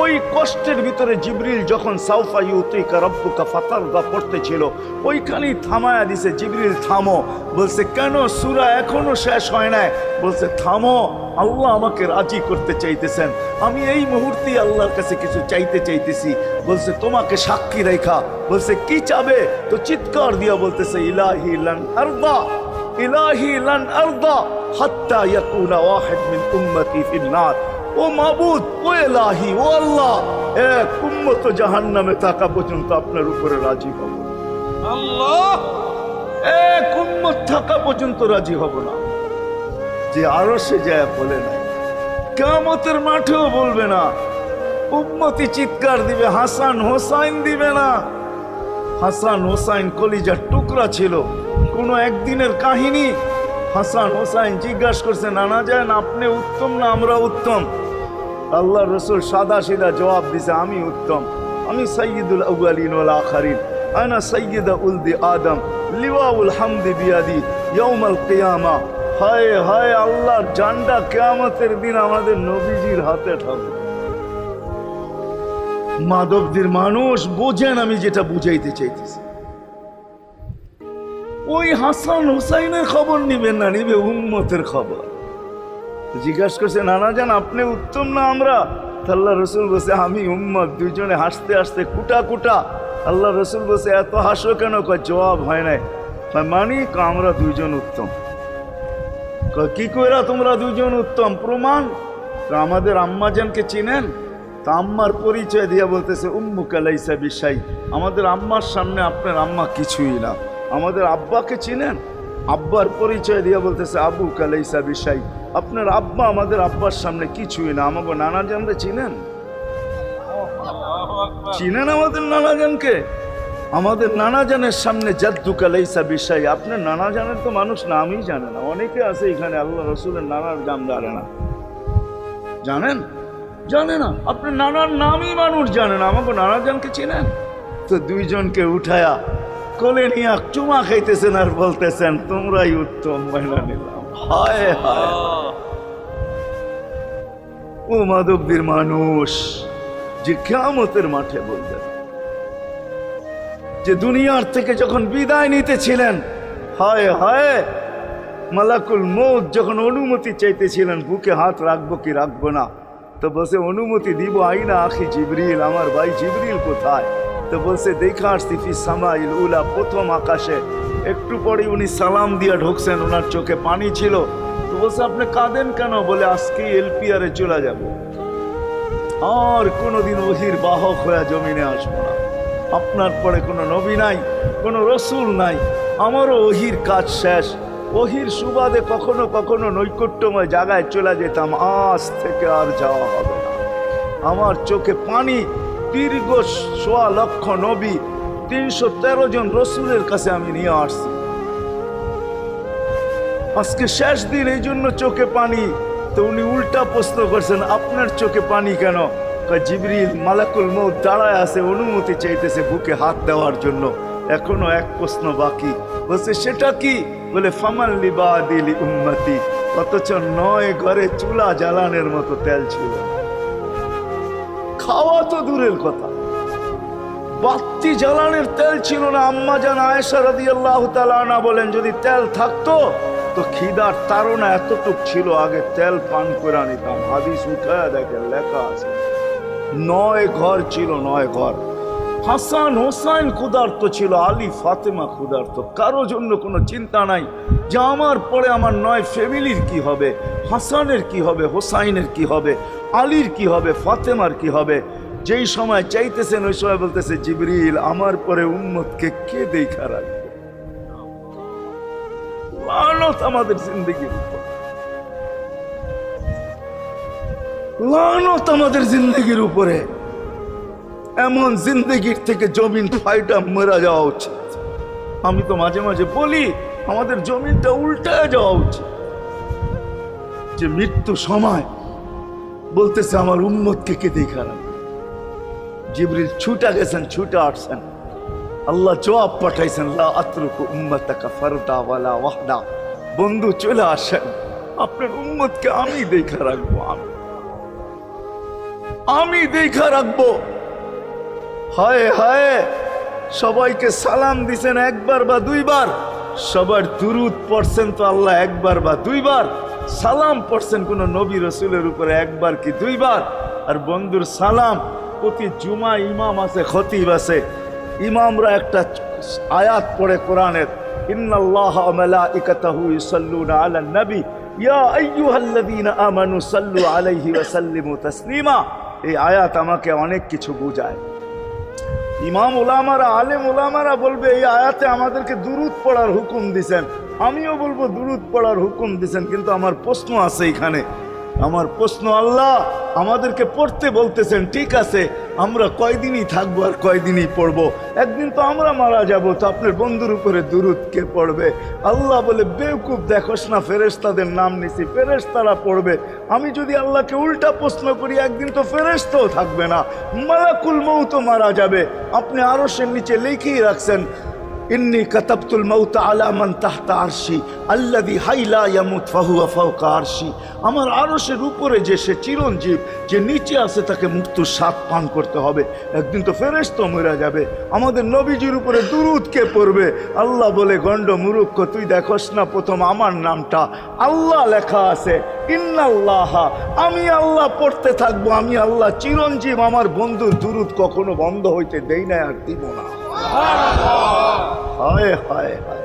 ওই কষ্টের ভিতরে জিবরিল যখন সাউফা ইউতিকা রাব্বুকা ফাতারদা পড়তেছিল, ওইখানেই থামায়া দিছে, জিবরিল থামো। বলছে কেন, সূরা এখনো শেষ হয় নাই। বলছে থামো, আল্লাহ আমাকে রাজি করতে চাইতেছেন, আমি এই মুহূর্তে আল্লাহর কাছে কিছু চাইতে চাইতেছি। বলছে তোমাকে সাক্ষী রেখা। বলছে কি চাবে? তো চিৎকার দিয়া বলতেছে ইলাহি লান আরদা, ইলাহি লান আরদা হাত্তা ইয়াকুনা ওয়াহিদ মিন উম্মতি ফিন নার। ও মাবুদ, ও ইলাহি, ও আল্লাহ, এক উম্মত জাহান্নামে থাকা পর্যন্ত আপনার উপরে রাজি হব। আল্লাহ, এক উম্মত থাকা পর্যন্ত রাজি হব না। যে আরশে যায় বলে নাই, কিয়ামতের মাঠেও বলবে না। উম্মতি চিৎকার দিবে, হাসান হোসাইন দিবে না। হাসান হোসাইন কলিজার টুকরা ছিল, কোনো একদিনের কাহিনী। হাসান হোসাইন জিজ্ঞাসা করছে, নানা যান আপনি উত্তম না আমরা উত্তম? আল্লাহ রসুল সাদা সিধা জবাব দিছে, আমি উত্তম, আমি সাইয়্যিদুল আউয়ালিন ওয়াল আখিরিন, আনা সাইয়্যিদা উলদি আদম, লিওয়াউল হামদি বিয়াদি ইয়াউমাল কিয়ামা। হায় হায়, আল্লাহর জান্ডা কিয়ামতের দিন আমাদের নবীজির হাতে থাকবে। মাধবদীর মানুষ বোঝেন আমি যেটা বুঝাইতে চাইতেছি। ওই হাসান হুসাইনের খবর নিবেন না, নিবে উম্মতের খবর। জিজ্ঞাসা করছে, নানা জান আপনি উত্তম না আমরা? আল্লাহ রসুল বলছে আমি উম্মত। দুইজনে হাসতে হাসতে কুটা কুটা। আল্লাহ রসুল বলছে এত হাসো কেন? জবাব হয় নাই। মানি আমরা দুইজন উত্তম। কি কইরা তোমরা দুইজন উত্তম? প্রমাণ। আমাদের আম্মাজানকে চিনেন? তা আম্মার পরিচয় দিয়া বলতেছে উম্মুকা লাইসা বিশাই, আমাদের আম্মার সামনে আপনার আম্মা কিছুই না। আমাদের আব্বাকে চিনেন? আব্বার পরিচয় দিয়া বলতেছে আবুকা লাইসা বিশাই, আপনার আব্বা আমাদের আব্বার সামনে কিছুই না। আমাকে নানাজানরে চিনেন? চিনেন আমাদের নানাজানকে? আমাদের নানাজানের সামনে জাদ্দুকা লাইসা বিশাই, আপনার নানাজানের তো মানুষ নামই জানে না। অনেকে আছে এখানে আল্লাহ রসুলের নানার নাম জানে না। জানেন? জানে না। আপনার নানার নামই মানুষ জানে না। আমাকে নানাজানকে চিনেন? তো দুইজনকে উঠায়া কোলে নিয়ে চুমা খাইতেছেন আর বলতেছেন তোমরাই উত্তম। মহিলা নিলাম। হায় হায়, ও মাধবদীর মানুষ যে কিয়ামতের মাঠে বলবেন, যে দুনিয়ার থেকে যখন বিদায় নিতেছিলেন, হায় হায়, মালাকুল মউত যখন অনুমতি চাইতেছিলেন বুকে হাত রাখবো কি রাখবো না, তো বলছে অনুমতি দিব। আইনা আখি জিবরিল, আমার ভাই জিবরিল কোথায়? তো বলছে দেখা আসছি ফি সামাইল উলা, প্রথম আকাশে। একটু পরে উনি সালাম দিয়া ঢুকছেন, ওনার চোখে পানি ছিল। তো বলছে আপনি কাঁদেন কেন? বলে আজকে এলপিআরে চলে যাব, আর কোনোদিন ওহির বাহক হয়ে জমিনে আসবো না। আপনার পরে কোনো নবী নাই, কোনো রসুল নাই, আমারও ওহির কাজ শেষ। ওহির সুবাদে কখনো কখনো নৈকট্যময় জায়গায় চলে যেতাম, আজ থেকে আর যাওয়া হবে না। আমার চোখে পানি। দীর্ঘ ১.৫ লক্ষ নবী, ৩১৩ জন রসুলের কাছে আমি নিয়ে আসছি। আজকে শেষ দিন, এই জন্য চোখে পানি। তো উনি উল্টা প্রশ্ন করছেন, আপনার চোখে পানি কেন? জিবরিল মালাকুল মউত দাঁড়ায় আছে, অনুমতি চাইতেছে বুকে হাত দেওয়ার জন্য। এখনো এক প্রশ্ন বাকি। বলছে সেটা কি? বলে ফামান লিবাদিল উম্মতি, অথচ ৯ ঘরে চুলা জ্বালানোর মতো তেল ছিল। খাওয়া তো দূরের কথা, বাতি জ্বালানোর তেল ছিল না। আম্মা জান আয়েশা রাদিয়াল্লাহু তাআলা আনহা বলেন, যদি তেল থাকতো তো খিদার তাড়না এতটুক ছিল, আগে তেল পান করে নিতাম। হাদিস উঠায় দেখেন, লেখা আছে 9 ঘর ছিল, 9 ঘর। হাসান হোসাইন ক্ষুধার্ত ছিল, আলী ফাতেমা ক্ষুধার্ত। কারো জন্য কোনো চিন্তা নাই যে আমার পরে আমার 9 ফ্যামিলির কি হবে, হাসানের কি হবে, হোসাইনের কি হবে, আলীর কি হবে, ফাতেমার কি হবে। যেই সময় চাইতেছেন ওই সময় বলতেছে, জিবরিল আমার পরে উম্মতকে কে দেখা রাখবে। লানত আমাদের জিন্দগির উপর, লানত আমাদের জিন্দগির উপরে। এমন জিন্দগির থেকে জমিন ফাইটা মরা যাওয়া উচিত। আমি তো মাঝে মাঝে বলি আমাদের জমিনটা উল্টায় যাওয়া উচিত, যে মৃত্যু সময় বলতেছে আমার উম্মতকে কে দেখা রাখবে। জিবরিল ছুটা গেছেন, ছুটা আসছেন, আল্লাহ জবাব পাঠাইছেন, লা আতরুকু উম্মাতাকা ফারদা ওয়ালা ওয়াহদা। বন্ধু চলে আসেন, আপনার উম্মতকে আমি দেখা রাখবো, আমি দেখা রাখবো। হায় হায়, সবাইকে সালাম দিছেন একবার বা দুইবার, সবার দুরুদ পড়ছেন তো আল্লাহ একবার বা দুইবার, সালাম পড়ছেন কোন নবী রসুলের উপরে একবার কি দুইবার। আর বন্ধুর সালাম প্রতি জুমা ইমাম আছে, খতিব আছে, ইমামরা একটা আয়াত পড়ে কোরআনের, ইন্নাল্লাহা ওয়া মালাইকাতাহু ইউসাল্লুনা আলান নবী ইয়া আইয়ুহাল্লাযীনা আমানু সাল্লু আলাইহি ওয়া সাল্লিমু তাসলিমা। এই আয়াত আমাকে অনেক কিছু বোঝায়। ইমাম উলামারা, আলেম উলামারা বলবে এই আয়াতে আমাদেরকে দুরুদ পড়ার হুকুম দিছেন, আমিও বলবো দুরুদ পড়ার হুকুম দিছেন। কিন্তু আমার প্রশ্ন আছে এখানে, আমার প্রশ্ন, আল্লাহ আমাদেরকে পড়তে বলতেছেন, ঠিক আছে, আমরা কয়দিনই থাকবো আর কয়দিনই পড়বো, একদিন তো আমরা মারা যাব, তো আপনার বন্ধুর উপরে দুরুদ কে পড়বে? আল্লাহ বলে, বেওকুফ, দেখোস না ফেরেশতাদের নাম নিছি, ফেরেশতারা পড়বে। আমি যদি আল্লাহকে উল্টা প্রশ্ন করি, একদিন তো ফেরেশতাও থাকবে না, মালাকুল মউত মারা যাবে। আপনি আরশের নিচে লিখেই রাখছেন, ইন্নী কাতাবতুল মাউত আলা মান তাহতা আরশি আল্লাযী হাইলা ইয়ামুত ফাহুয়া ফাওকা আরশি। আমার আরশের উপরে যে সে চিরঞ্জীব, যে নিচে আছে তাকে মৃত্যুর স্বাদ পান করতে হবে, একদিন তো ফেরেশতা মরে যাবে। আমাদের নবীজির উপরে দুরূদ কে পড়বে? আল্লাহ বলে, গন্ড মুরুক্ষ, তুই দেখোস না প্রথম আমার নামটা আল্লাহ লেখা আছে, ইন্নাল্লাহা, আমি আল্লাহ পড়তে থাকবো, আমি আল্লাহ চিরঞ্জীব, আমার বন্ধুর দুরূদ কখনো বন্ধ হইতে দেই না, আর দিব না। হায় হায় হায়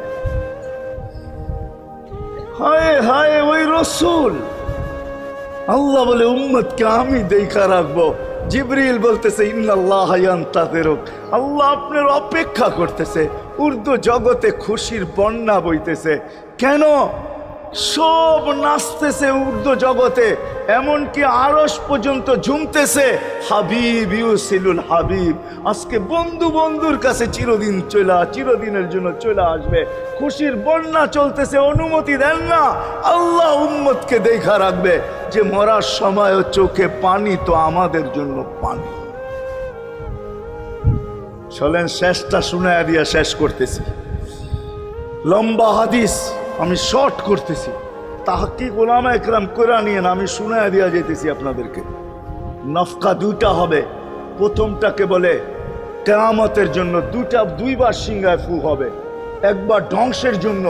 হায় হায়, ওই রসুল। আল্লাহ বলে উম্মতকে আমি দেখা রাখবো। জিবরিল বলতেছে, ইন্নাল্লাহা ইয়ান্তাযিরুক, আল্লাহ আপনার অপেক্ষা করতেছে। উর্দু জগতে খুশির বন্যা বইতেছে। কেন? সব নাচতেছে উর্দু জগতে, এমনকি আরশ পর্যন্ত ঝুমতেছে, হাবিব ইউসিলুল হাবিব। আজকে বন্ধু বন্ধুর কাছে চিরদিনের জন্য চলে আসবে। খুশির বন্যা চলতেছে, অনুমতি দেন না। আল্লাহ উম্মতকে দেখা রাখবে, যে মরার সময় চোখে পানি তো আমাদের জন্য পানি। চলেন শেষটা শুনায়া দিয়া শেষ করতেছি। লম্বা হাদিস, আমি শর্ট করতেছি। তাহকিক উলামা একরাম করে নিয়েন, আমি শুনায়া দিয়া যেতেছি আপনাদেরকে। নফকা দুইটা হবে। প্রথমটাকে বলে কিয়ামতের জন্য, দুইবার সিংহায় ফু হবে, একবার ধ্বংসের জন্য,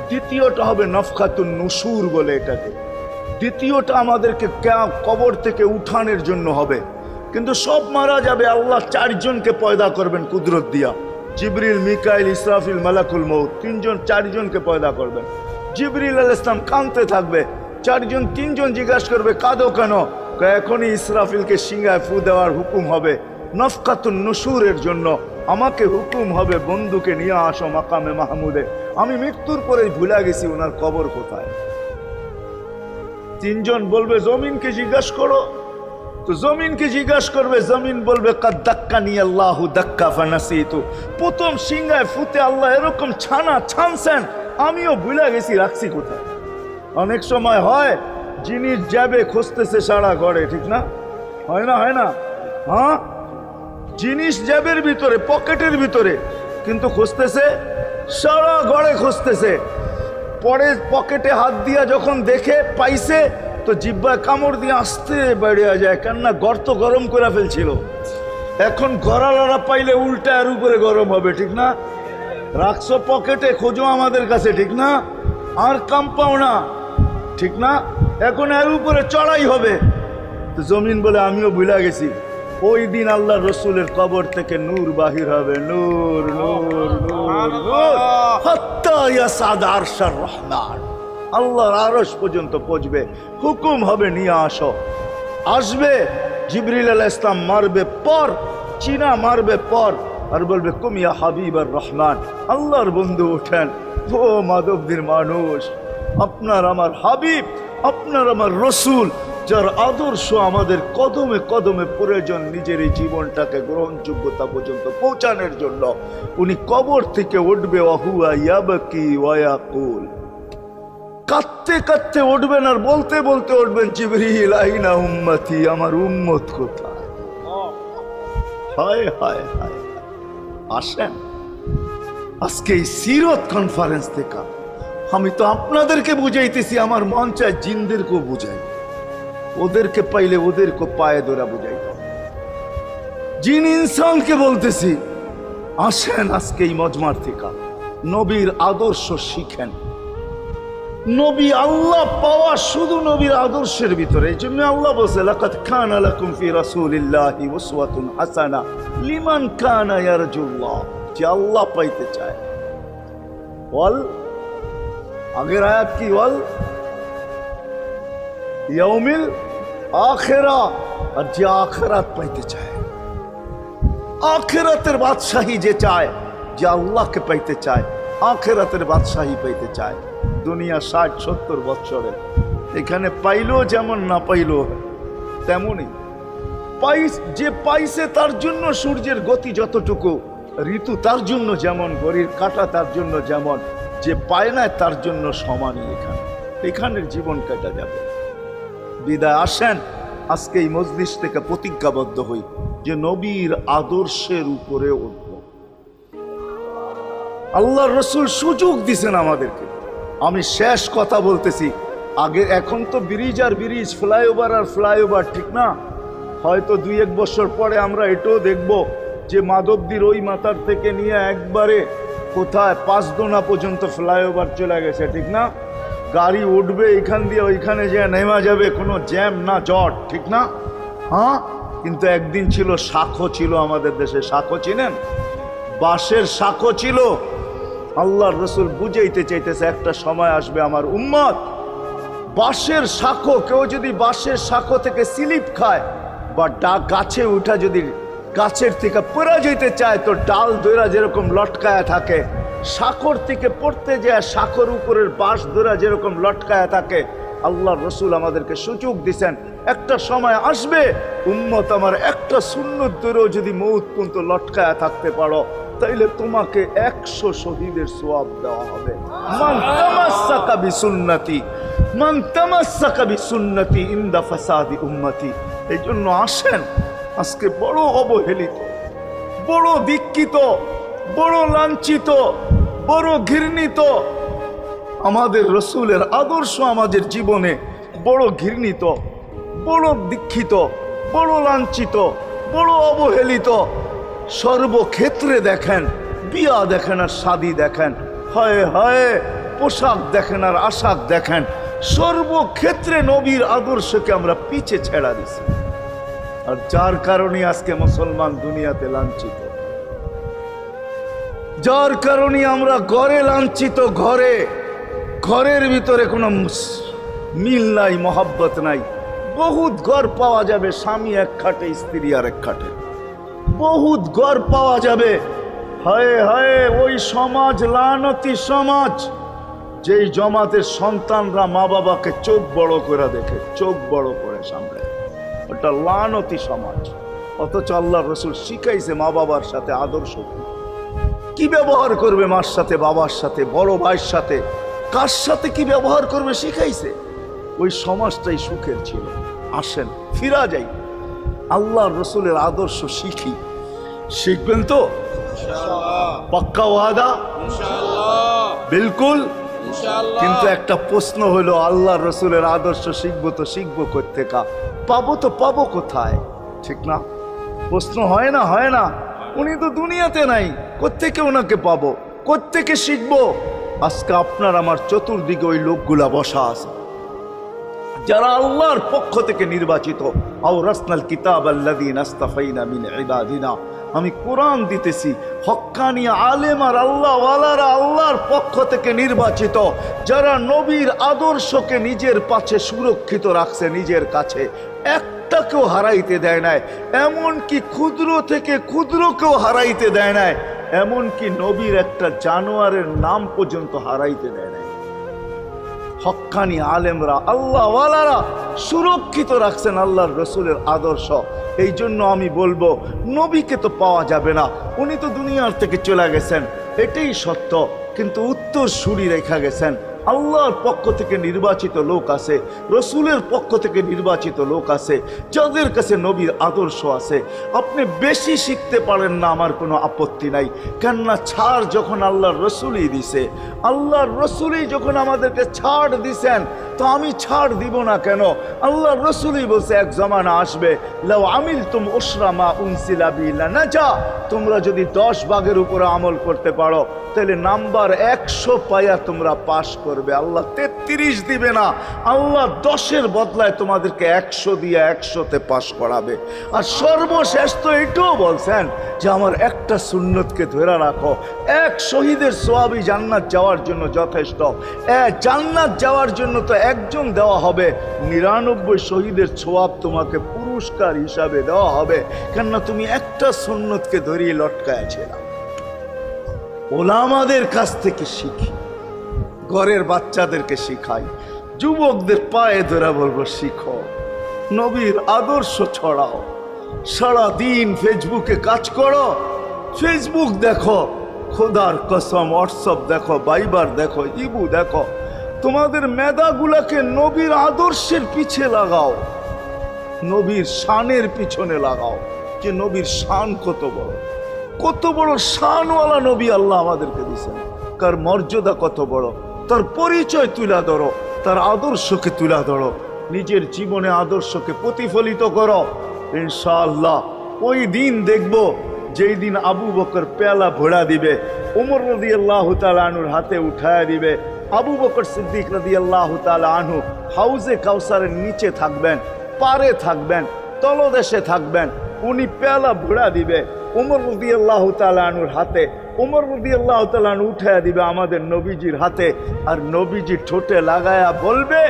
দ্বিতীয়টা হবে নফখাতুন নুশুর বলে এটাকে। দ্বিতীয়টা আমাদেরকে কবর থেকে উঠানোর জন্য হবে। কিন্তু সব মারা যাবে, আল্লাহ 4 জনকে পয়দা করবেন কুদরত দিয়া। জিবরিল, মিকাইল, ইসরাফিল, মালাকুল মউত, 4 জনকে পয়দা করবেন। জিবরিল আলাইহিস সালাম কাঁদতে থাকবে, 3 জন জিজ্ঞাসা করবে, কাঁদো কেন? এখনই ইসরাফিলকে সিংহায় ফু দেওয়ার হুকুম হবে নফকাতুন নুশুরের জন্য। আমাকে হুকুম হবে, বন্ধুকে নিয়ে আসো মাকামে মাহমুদে। আমি মৃত্যুর পরে ভুলে গেছি ওনার কবর কোথায়। 3 জন বলবে, জমিনকে জিজ্ঞাসা করো। তো জমিনকে জিজ্ঞাসা করবে, জমিন বলবে, কাদ দাক্কানি আল্লাহু দাক্কা ফানাসিতু। প্রথম সিংহায় ফুতে আল্লাহ এরকম ছানছেন, আমিও ভুলে গেছি রাখছি কোথায়। অনেক সময় হয় জিনিস যাবে খুঁজতেছে সারা ঘরে, ঠিক না? হয় না? হয় না? হ্যাঁ, জিনিস জ্যাবের ভিতরে, পকেটের ভিতরে, কিন্তু খুঁজতেছে সারা ঘরে খুঁজতেছে। পরে পকেটে হাত দিয়া যখন দেখে পাইছে, তো জিহ্বায় কামড় দিয়ে আস্তে বেরিয়ে যায়, কেননা গর্ত গরম করে ফেলছিল। এখন গড়ালড়া পাইলে উল্টা এর উপরে গরম হবে, ঠিক না? রাখছো পকেটে, খোঁজো আমাদের কাছে, ঠিক না? আর কাম পাও না, ঠিক না? এখন এর উপরে চড়াই হবে। তো জমিন বলে আমিও ভুলে গেছি, ওই দিন আল্লাহ রসুলের কবর থেকে নূর বাহির হবে, নূর নূর নূর নূর, হাত্তা ইয়াসাদ আরশার রহমান, আল্লাহর আরশ পর্যন্ত পৌঁছবে। হুকুম হবে নিয়ে আসো। আসবে জিবরিল আলাইহিস সালাম, মারবে পর, চিনা মারবে পর, আর বলবে কুম ইয়া হাবিবার রহমান, আল্লাহর বন্ধু ওঠেন। ও মাধবদীর মানুষ, আপনার আমার হাবিব, আপনার আমার রসুল, যার আদর্শ আমাদের কদমে কদমে প্রয়োজন নিজের এই জীবনটাকে গ্রহণযোগ্যতা পর্যন্ত পৌঁছানোর জন্য, উনি কবর থেকে উঠবে, ওয়াহুয়া ইয়াবকি ওয়া ইয়াকুল, কাঁদতে কাঁদতে উঠবেন আর বলতে বলতে উঠবেন, জিবরিল আইনা উম্মতি, আমার উম্মত কোথায়? হায় হায় হায়। আসেন আজকে এই সিরত কনফারেন্স থেকে আমি তো আপনাদেরকে বুঝাইতেছি, আমার মন চায় জিনদেরকেও বুঝাই, ওদেরকে পাইলে ওদেরকে পায়ে ধরা বুঝাই। জিন ইনসানকে বলতেছি, আসেন আজকে এই মজমার থেকে নবীর আদর্শ শিখেন। নবী আল্লাহ পাওয়া শুধু নবীর আদর্শের ভিতরে। এই জন্য আল্লাহ বলছে, লাকাদ কানা লাকুম ফি রাসূলিল্লাহি উসওয়াতুন হাসানাহ লিমান কানা ইয়ারজুল্লাহ, যে আল্লাহ পাইতে চায়। বল আগের আয়াত কি? বল ইয়াউমিল আখিরা, আর যে আখিরাত পাইতে চায়, আখিরাতের বাদশাহী যে চায়, যে আল্লাহকে পাইতে চায়, আখিরাতের বাদশাহী পাইতে চায়। দুনিয়া 60-70 বছরে এখানে পাইলো যেমন, না পাইলো তেমনই। যে পাইছে তার জন্য সূর্যের গতি যতটুকু, ঋতু তার জন্য যেমন, ঘড়ির কাঁটা তার জন্য যেমন, যে পায় না তার জন্য সমানই। এখানের জীবন কাটা যাবে। বিদায় আসেন আজকে এই মজলিস থেকে প্রতিজ্ঞাবদ্ধ হই যে নবীর আদর্শের উপরে উঠব। আল্লাহর রসুল সুযোগ দিছেন আমাদেরকে। আমি শেষ কথা বলতেছি, আগে এখন তো ব্রিজ আর ব্রিজ, ফ্লাইওভার আর ফ্লাইওভার, ঠিক না? হয়তো 2-1 বছর পরে আমরা এটাও দেখব যে মাধবদীর ওই মাথার থেকে নিয়ে একবারে কোথায় পাঁচদোনা পর্যন্ত ফ্লাইওভার চলে গেছে, ঠিক না? গাড়ি উঠবে এখান দিয়ে ওইখানে যে নেমা যাবে, কোনো জ্যাম না জট, ঠিক না? হ্যাঁ, কিন্তু একদিন ছিল শাখো, ছিল আমাদের দেশে শাখো, চিনেন? বাঁশের শাখো ছিল। আল্লাহর রসুল বুঝাইতে চাইতেছে, একটা সময় আসবে আমার উম্মত বাঁশের শাখো, কেউ যদি বাঁশের শাখো থেকে স্লিপ খায় বা গাছে উঠা যদি গাছের থেকে পড়ে যেতে চায়, তো ডাল দইরা যেরকম লটকায়া থাকে, শাখর থেকে পড়তে যায় শাখর উপরের বাঁশ দইরা যেরকম লটকায়া থাকে। আল্লাহর রসুল আমাদেরকে সুযোগ দিছেন, একটা সময় আসবে উম্মত আমার একটা সুন্নত ধরেও যদি মউত পর্যন্ত লটকায়া থাকতে পারো, তাইলে তোমাকে 100 শহীদের সওয়াব দেওয়া হবে। মান তামাসসাকা বিসুন্নতি, মান তামাসসাকা বিসুন্নতি ইনদা ফাসাদি উম্মতি। এই জন্য আসেন, আজকে বড় অবহেলিত, বড় দীক্ষিত, বড় লাঞ্ছিত, বড় ঘৃণিত আমাদের রসুলের আদর্শ আমাদের জীবনে, বড় ঘৃণিত, বড় দীক্ষিত, বড় লাঞ্ছিত, বড় অবহেলিত। সর্বক্ষেত্রে দেখেন, বিয়া দেখেন আর শাদী দেখেন, হায় হায় পোশাক দেখেন আর আশাক দেখেন, সর্বক্ষেত্রে নবীর আদর্শকে আমরা পিছে ছেড়া দিছি। আর যার কারণে আজকে মুসলমান দুনিয়াতে লাঞ্ছিত, যার কারণে আমরা ঘরে লাঞ্ছিত, ঘরের ভিতরে কোনো মিল নাই, মহব্বত নাই। বহুত ঘর পাওয়া যাবে, স্বামী এক খাটে, স্ত্রী আর এক খাটে, বহুত ঘর পাওয়া যাবে। হায় হায় ওই সমাজ লানতি সমাজ, যেই জমাতের সন্তানরা মা বাবাকে চোখ বড় করে দেখে, চোখ বড় করে সামনে, ওটা লানতি সমাজ। অথচ আল্লাহর রসুল শিখাইছে মা বাবার সাথে আদর্শ কি ব্যবহার করবে, মার সাথে, বাবার সাথে, বড় ভাইয়ের সাথে, কার সাথে কি ব্যবহার করবে শিখাইছে। ওই সমাজটাই সুখের ছিল। আসেন ফিরা যাই, আল্লাহর রসুলের আদর্শ শিখি। শিখবেন তো পাক্কা ওয়াদা? বিলকুল। কিন্তু একটা প্রশ্ন হলো, আল্লাহর রসুলের আদর্শ শিখবো তো শিখবো কোত্থেকা, পাবো তো পাবো কোথায়, ঠিক না? প্রশ্ন হয় না? হয় না? উনি তো দুনিয়াতে নাই, কোত্থেকে ওনাকে পাবো, কোত্থেকে শিখবো? আজকে আপনার আমার চতুর্দিকে ওই লোকগুলা বসা আছে যারা আল্লাহর পক্ষ থেকে নির্বাচিত। আওরাসনাল কিতাব আল্লাযীনা ইসতাফাইনা মিন ইবাদিনা। আমি কোরআন দিতেছি, হক্কানি আলেম আর আল্লাহওয়ালারা আল্লাহর পক্ষ থেকে নির্বাচিত, যারা নবীর আদর্শকে নিজের পাশে সুরক্ষিত রাখছে, নিজের কাছে একটাকেও হারাইতে দেয় নাই, এমনকি ক্ষুদ্র থেকে ক্ষুদ্রকেও হারাইতে দেয় নাই, এমনকি নবীর একটা জানোয়ারের নাম পর্যন্ত হারাইতে দেয় নাই। হক্কানি আলেমরা আল্লাহওয়ালারা সুরক্ষিত রাখছেন আল্লাহর রসুলের আদর্শ। এই জন্য আমি বলবো, নবীকে তো পাওয়া যাবে না, উনি তো দুনিয়ার থেকে চলে গেছেন, এটাই সত্য, কিন্তু উত্তর সুরি রেখা গেছেন। আল্লাহর পক্ষ থেকে নির্বাচিত লোক আছে, রসুলের পক্ষ থেকে নির্বাচিত লোক আছে, যাদের কাছে নবীর আদর্শ আছে। আপনি বেশি শিখতে পারেন না, আমার কোনো আপত্তি নাই, কেননা ছাড় যখন আল্লাহর রসুলই দিছে, আল্লাহর রসুলই যখন আমাদেরকে ছাড় দিছেন, তো আমি ছাড় দিব না কেন? আল্লাহর রসুলই বলছে, এক জমানা আসবে, লাউ আমিলতুম উশরা মা উনসিলা বি লানাজা, তোমরা যদি 10 ভাগের উপরে আমল করতে পারো, তাহলে নাম্বার 100 পাইয়া তোমরা পাশ করবে। আল্লাহ 33 দিবে না, আল্লাহ 10-এর বদলায় তোমাদেরকে 100 দিয়ে 100-তে পাশ করাবে। আর সর্বশেষ তো এটাও বলছেন যে আমার একটা সুন্নতকে ধরে রাখো, এক শহীদের সওয়াবই জান্নাত যাওয়ার জন্য যথেষ্ট। জান্নাত যাওয়ার জন্য তো একজন দেওয়া হবে, 99 শহীদের সওয়াব তোমাকে পুরস্কার হিসাবে দেওয়া হবে, কেননা তুমি একটা সুন্নতকে ধরিয়ে লটকায়াছিল। ওলামাদের কাছ থেকে শিখি, ঘরের বাচ্চাদেরকে শিখাই, যুবকদের পায়ে ধরে বলবো, শিখো, নবীর আদর্শ ছড়াও। সারাদিন ফেসবুকে কাজ করো, ফেসবুক দেখো, খোদার কসম হোয়াটসঅ্যাপ দেখো, বাইবার দেখো, ইবু দেখো, তোমাদের মেধাগুলাকে নবীর আদর্শের পিছে লাগাও, নবীর শানের পিছনে লাগাও, যে নবীর শান কত বড়, কত বড় শানওয়ালা নবী আল্লাহ আমাদেরকে দিয়েছেন, কার মর্যাদা কত বড়, তার পরিচয় তুলে ধরো, তার আদর্শকে তুলে ধরো, নিজের জীবনে আদর্শকে প্রতিফলিত করো। ইনশাআল্লাহ ওই দিন দেখবো, যেই দিন আবু বকর পেয়ালা ভোড়া দিবে, ওমর রাদিয়াল্লাহু তাআলা আনহুর হাতে উঠায়া দিবে, আবু বকর সিদ্দিক রাদিয়াল্লাহু তাআলা আনহু হাউজে কাউসারের নিচে থাকবেন, পারে থাকবেন, তলদেশে থাকবেন, উনি পেয়ালা ভোড়া দিবে ওমর রাদিয়াল্লাহু তাআলা আনহুর হাতে, ওমর রাদিয়াল্লাহু তাআলা আনহু উঠায়া দিবে আমাদের নবীজির হাতে, আর নবীজি ঠোঁটে লাগায়া বলবে,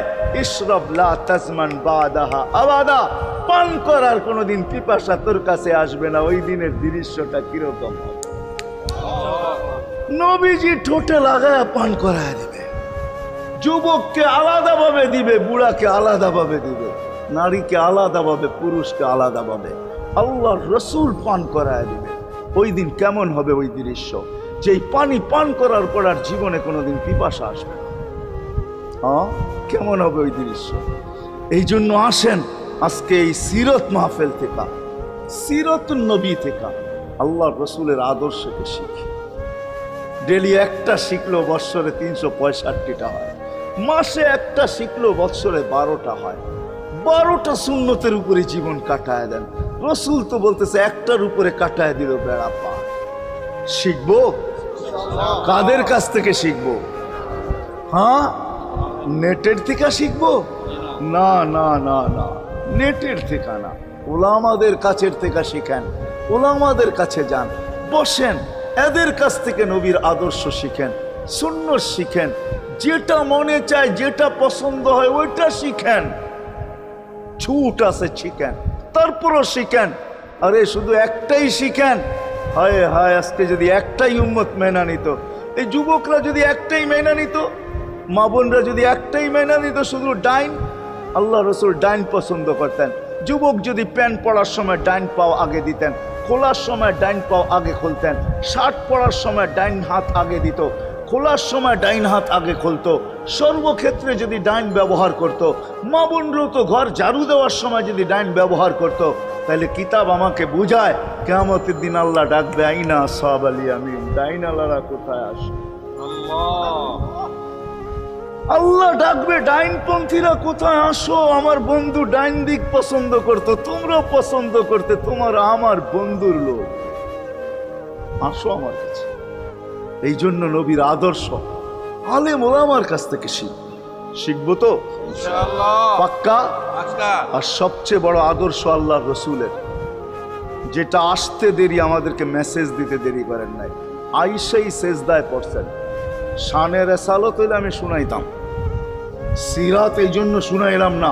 ইশরাব লা তাজমান বাদাহা আবাদা, পান করার কোনোদিন পিপাসা তোর কাছে আসবে না। ওই দিনের দৃশ্যটা কিরকম হবে? নবীজি ঠোঁটে লাগায়া পান করায়া দিবে, যুবককে আলাদাভাবে দিবে, বুড়াকে আলাদাভাবে দিবে, নারীকে আলাদাভাবে, পুরুষকে আলাদাভাবে, আল্লাহর রসুল পান করায় দিবে। ওই দিন কেমন হবে ওই দৃশ্য, যেই পানি পান করার পর আর জীবনে কোনোদিন পিপাসা আসবে না। হ্যাঁ, কেমন হবে ওই দৃশ্য? এই জন্য আসেন আজকে এই সিরত মাহফিল থেকে, সিরতুন নবী থেকে আল্লাহর রসুলের আদর্শকে শিখি। ডেলি একটা শিখলো বৎসরে 365টা হয়, মাসে একটা শিখলো বৎসরে 12টা হয়। 12টা সুন্নতের উপরে জীবন কাটায় দেন। রসুল তো বলতেছে একটার উপরে কাটায় দিল বেড়া পার। শিখবো কাদের কাছ থেকে শিখবো? হ্যাঁ, নেটের থেকে শিখবো? না না না না, নেটের থেকে না, ওলামাদের কাছের থেকে শিখেন, ওলামাদের কাছে যান, বসেন, এদের কাছ থেকে নবীর আদর্শ শিখেন, সুন্নত শিখেন, যেটা মনে চায়, যেটা পছন্দ হয় ওইটা শিখেন। ছুট আছে শিখেন, তারপরও শিখেন। আরে শুধু একটাই শিখেন, হায় হায়, আজকে যদি একটাই উম্মত মেনা নিত, এই যুবকরা যদি একটাই মেনা নিত, মা বোনরা যদি একটাই মেনা নিত, শুধু ডাইন, আল্লাহ রসুল ডাইন পছন্দ করতেন। যুবক যদি প্যান্ট পরার সময় ডাইন পাও আগে দিতেন, খোলার সময় ডাইন পাও আগে খুলতেন, শার্ট পরার সময় ডাইন হাত আগে দিত, খোলার সময় ডাইন হাত আগে খুলতো, সর্বক্ষেত্রে যদি ডাইন ব্যবহার করত। মা বোনরাও তো ঘর ঝাড়ু দেওয়ার সময় যদি ডাইন ব্যবহার করত, তাহলে কিতাব আমাকে বুঝায় কিয়ামতের দিন আল্লাহ ডাকবে, আইনা আসহাব আল ইয়ামিন, ডাইন আল্লাহরা কোথায় আসে? আল্লাহ ডাকবে ডাইনপন্থীরা কোথায় আসো, আমার বন্ধু ডাইন দিক পছন্দ করতো, তোমরাও পছন্দ করতে, তোমার আমার বন্ধুর লোক, আসো আমার কাছে। এই জন্য নবীর আদর্শ আলেম ওলামার কাছ থেকে শিখবো তো পাক্কা। আর সবচেয়ে বড় আদর্শ আল্লাহ রসুলের, যেটা আসতে দেরি, আমাদেরকে মেসেজ দিতে দেরি করেন নাই। আইসাই সেজদায় পড়ছেন, শানের রেসালত হইলে আমি শুনাইতাম, সিরাত এই জন্য শুনাইলাম না।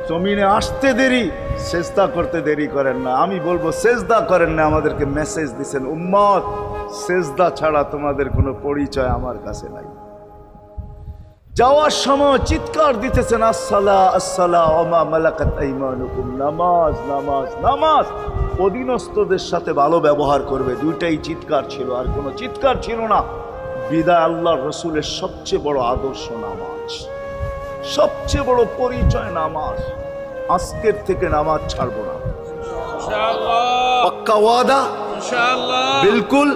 জমিনে আসতে দেরি, সেজদা করতে দেরি করেন না। আমি বলবো সেজদা করেন না, আমাদেরকে মেসেজ দিছেন, উম্মত সেজদা ছাড়া তোমাদের কোনো পরিচয় আমার কাছে নাই। যাওয়ার সময় চিৎকার দিতেছেন, আসসালা আসসালা ওমা মালাকাত আইমানুকুম, নামাজ নামাজ নামাজ, অধীনস্থদের সাথে ভালো ব্যবহার করবে, দুইটাই চিৎকার ছিল, আর কোনো চিৎকার ছিল না। বিদায় আল্লাহ রসুলের সবচেয়ে বড় আদর্শ নামাজ, সবচেয়ে বড় পরিচয় নামাজ। আজকের থেকে নামাজ ছাড়বো না, পাক্কা ওয়াদা, বিলকুল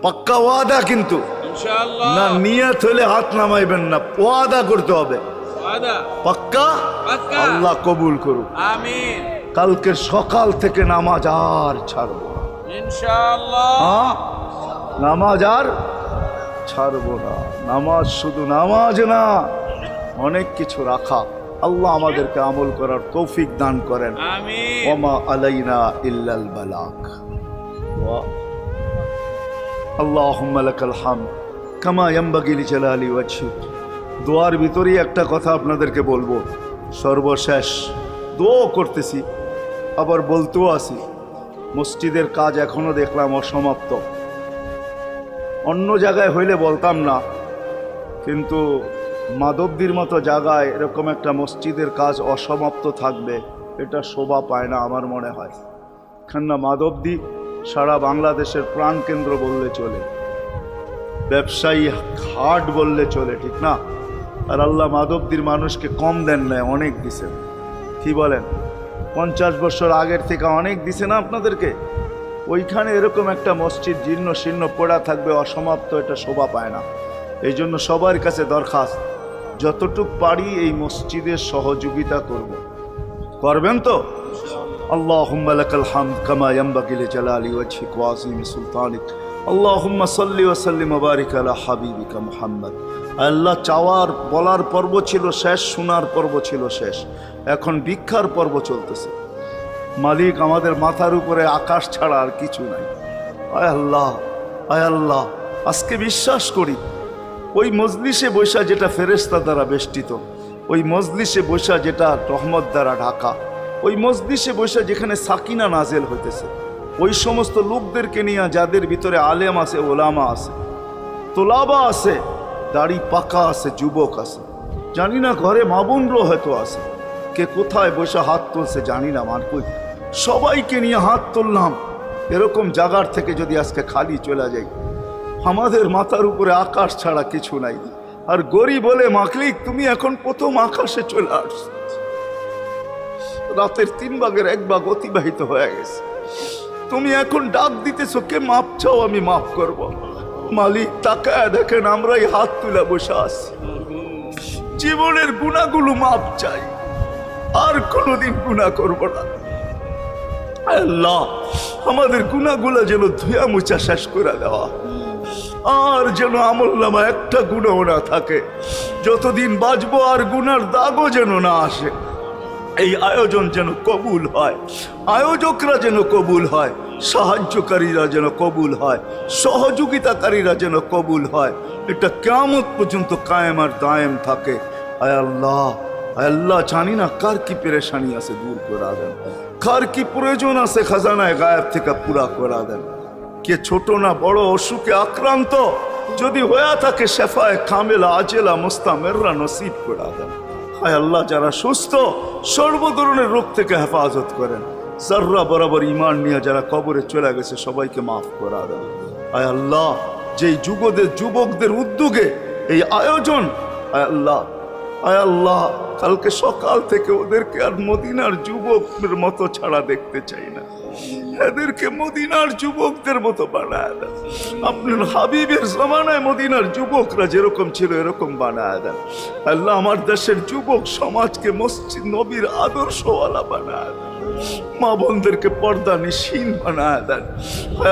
পাক্কা ওয়াদা। কিন্তু না নিয়ত হলে হাত নামাইবেন না, ওয়াদা করতে হবে পাক্কা। আল্লাহ কবুল করুক, আমিন। কালকের সকাল থেকে নামাজ আর ছাড়বো না ইনশাআল্লাহ, নামাজ আর ছাড়বো না। নামাজ শুধু নামাজ না, অনেক কিছু রাখা। আল্লাহ আমাদেরকে আমল করার তৌফিক দান করেন, আমিন। ওমা আলাইনা ইল্লাল বালাগ। আল্লাহুম্মা লাকাল হামদ কামা ইয়ানবাগি লিজালালি ওয়াজহিক। দোয়ার ভিতরেই একটা কথা আপনাদেরকে বলবো, সর্বশেষ দোয়া করতেছি, আবার বলতেও আসি, মসজিদের কাজ এখনো দেখলাম অসমাপ্ত। অন্য জায়গায় হইলে বলতাম না, কিন্তু মাধবদীর মতো জায়গায় এরকম একটা মসজিদের কাজ অসমাপ্ত থাকবে, এটা শোভা পায় না আমার মনে হয়। কেননা মাধবদী সারা বাংলাদেশের প্রাণকেন্দ্র বললে চলে, ব্যবসায়ী হাট বললে চলে, ঠিক না? আর আল্লাহ মাধবদীর মানুষকে কম দেন না, অনেক দিছেন। কি বলেন? 50 বছর আগের থেকে অনেক দিছে না আপনাদেরকে? ওইখানে এরকম একটা মসজিদ জীর্ণ শীর্ণ পড়া থাকবে অসমাপ্ত, এটা শোভা পায় না। এই জন্য সবার কাছে দরখাস্ত, যতটুক পারি এই মসজিদের সহযোগিতা করব। করবেন তো? আল্লাহুম্মা লাকাল হামদ কামা ইয়ানবাগি লিজালালি ওয়াজহিক ওয়া আযীমি সুলতানিক। আল্লাহুম্মা সাল্লি ওয়া সাল্লিম ওয়া বারিক আলা হাবিবিকা মুহাম্মদ। আল্লাহ, চাওয়ার বলার পর্ব ছিল শেষ, শোনার পর্ব ছিল শেষ, এখন ভিক্ষার পর্ব চলতেছে। মালিক, আমাদের মাথার উপরে আকাশ ছাড়া আর কিছু নাই। আয় আল্লাহ, আয় আল্লাহ, আজকে বিশ্বাস করি ওই মজলিসে বৈশা যেটা ফেরেশতা দ্বারা বেষ্টিত, ওই মজলিসে বৈশা যেটা রহমত দ্বারা ঢাকা, ওই মজলিসে বৈশা যেখানে সাকিনা নাজেল হইতেছে, ওই সমস্ত লোকদেরকে নিয়ে যাদের ভিতরে আলেম আছে, ওলামা আছে, তোলাবা আছে, দাড়ি পাকা আছে, যুবক আছে, জানি না ঘরে মা বোনরও হয়তো আছে, কে কোথায় বসে হাত তুলছে জানি না, মান কই সবাইকে নিয়ে হাত তুললাম। এরকম জায়গার থেকে যদি আজকে খালি চলে যাই, আমাদের মাথার উপরে আকাশ ছাড়া কিছু নাই। আর গরিব বলে, মাকলিক তুমি এখন প্রথম আকাশে চলে আস, রাতের 3 ভাগের 1 ভাগ অতিবাহিত হয়ে গেছে, তুমি এখন ডাক দিতেছো, কে মাপ চাও আমি মাফ করব। মালিক তাকায় দেখেন আমরাই হাত তুলে বসে আছি, জীবনের গুনাহগুলো মাপ চাই, আর কোনোদিন গুনাহ করব না। আল্লাহ, আমাদের গুনাহগুলো যেন ধুয়া মুছা শেষ করে দেওয়া, আর যেন আমলনামা একটা গুনাহ না থাকে, যতদিন বাঁচবো আর গুনার দাগও যেন না আসে। এই আয়োজন যেন কবুল হয়, আয়োজকরা যেন কবুল হয়, সাহায্যকারীরা যেন কবুল হয়, সহযোগিতাকারীরা যেন কবুল হয়, এটা কিয়ামত পর্যন্ত কায়েম আর দায়েম থাকে। আয় আল্লাহ, আয় আল্লাহ, জানি না কার কি পেরেশানি আছে, দূর করে দেন, কার কি প্রয়োজন আছে খাজানায় গায়েব থেকে পুরা করে দেন। কে ছোট না বড় অসুখে আক্রান্ত যদি হয়ে থাকে, শেফায়ে কামেলা আজেলা মুস্তামেররা নসিব করে দেন। আয় আল্লাহ, যারা সুস্থ সর্ব ধরনের রোগ থেকে হেফাজত করেন, যারা বরাবর ঈমান নিয়ে যারা কবরে চলে গেছে সবাইকে মাফ করে দেন। আয় আল্লাহ, যেই যুবকদের উদ্যোগে এই আয়োজন, আয় আল্লাহ আয় আল্লাহ, কালকে সকাল থেকে ওদেরকে আর মদিনার যুবকদের মতো ছাড়া দেখতে চাই না, এদেরকে মদিনার যুবকদের মতো বানায় দেন। আপনার হাবিবের জমানায় মদিনার যুবকরা যেরকম ছিল এরকম বানায় দেন। আল্লাহ, আমার দেশের যুবক সমাজকে মসজিদ নবীর আদর্শওয়ালা বানায় দেন, মা বোনদেরকে পর্দা নিশীন বানায় দেন।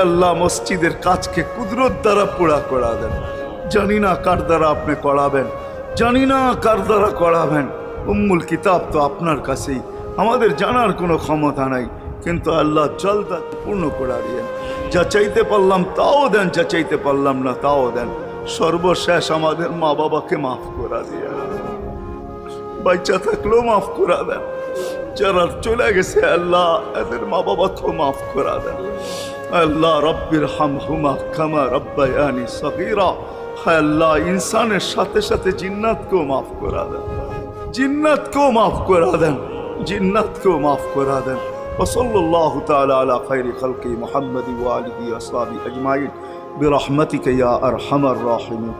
আল্লাহ, মসজিদের কাজকে কুদরত দ্বারা পুরা করা দেন। জানি না কার দ্বারা আপনি করাবেন, জানি না কার দ্বারা করাবেন। উম্মুল কিতাব তো আপনার কাছেই, আমাদের জানার কোনো ক্ষমতা নাই, কিন্তু আল্লাহ জলদা পূর্ণ করে দিয়েন। যা চাইতে পারলাম তাও দেন, যা চাইতে পারলাম না তাও দেন। সর্বশেষ আমাদের মা বাবাকে মাফ করে দিয়ে, বাচ্চা থাকলেও মাফ করে দেন। যারা চলে গেছে আল্লাহ, এদের মা বাবাকেও মাফ করে দেন। আল্লাহ, রব্বির হামহুমা কামা রব্বায়ানি সগীরা। আল্লাহ, ইনসানের সাথে সাথে জিন্নাতকেও মাফ করে দেন, জিন্নাতকেও মাফ করে দেন, জিন্নাতকেও মাফ করে দেন। وصلى الله تعالى على خير خلق محمد وآله وأصحابه أجمعين برحمتك يا أرحم الراحمين.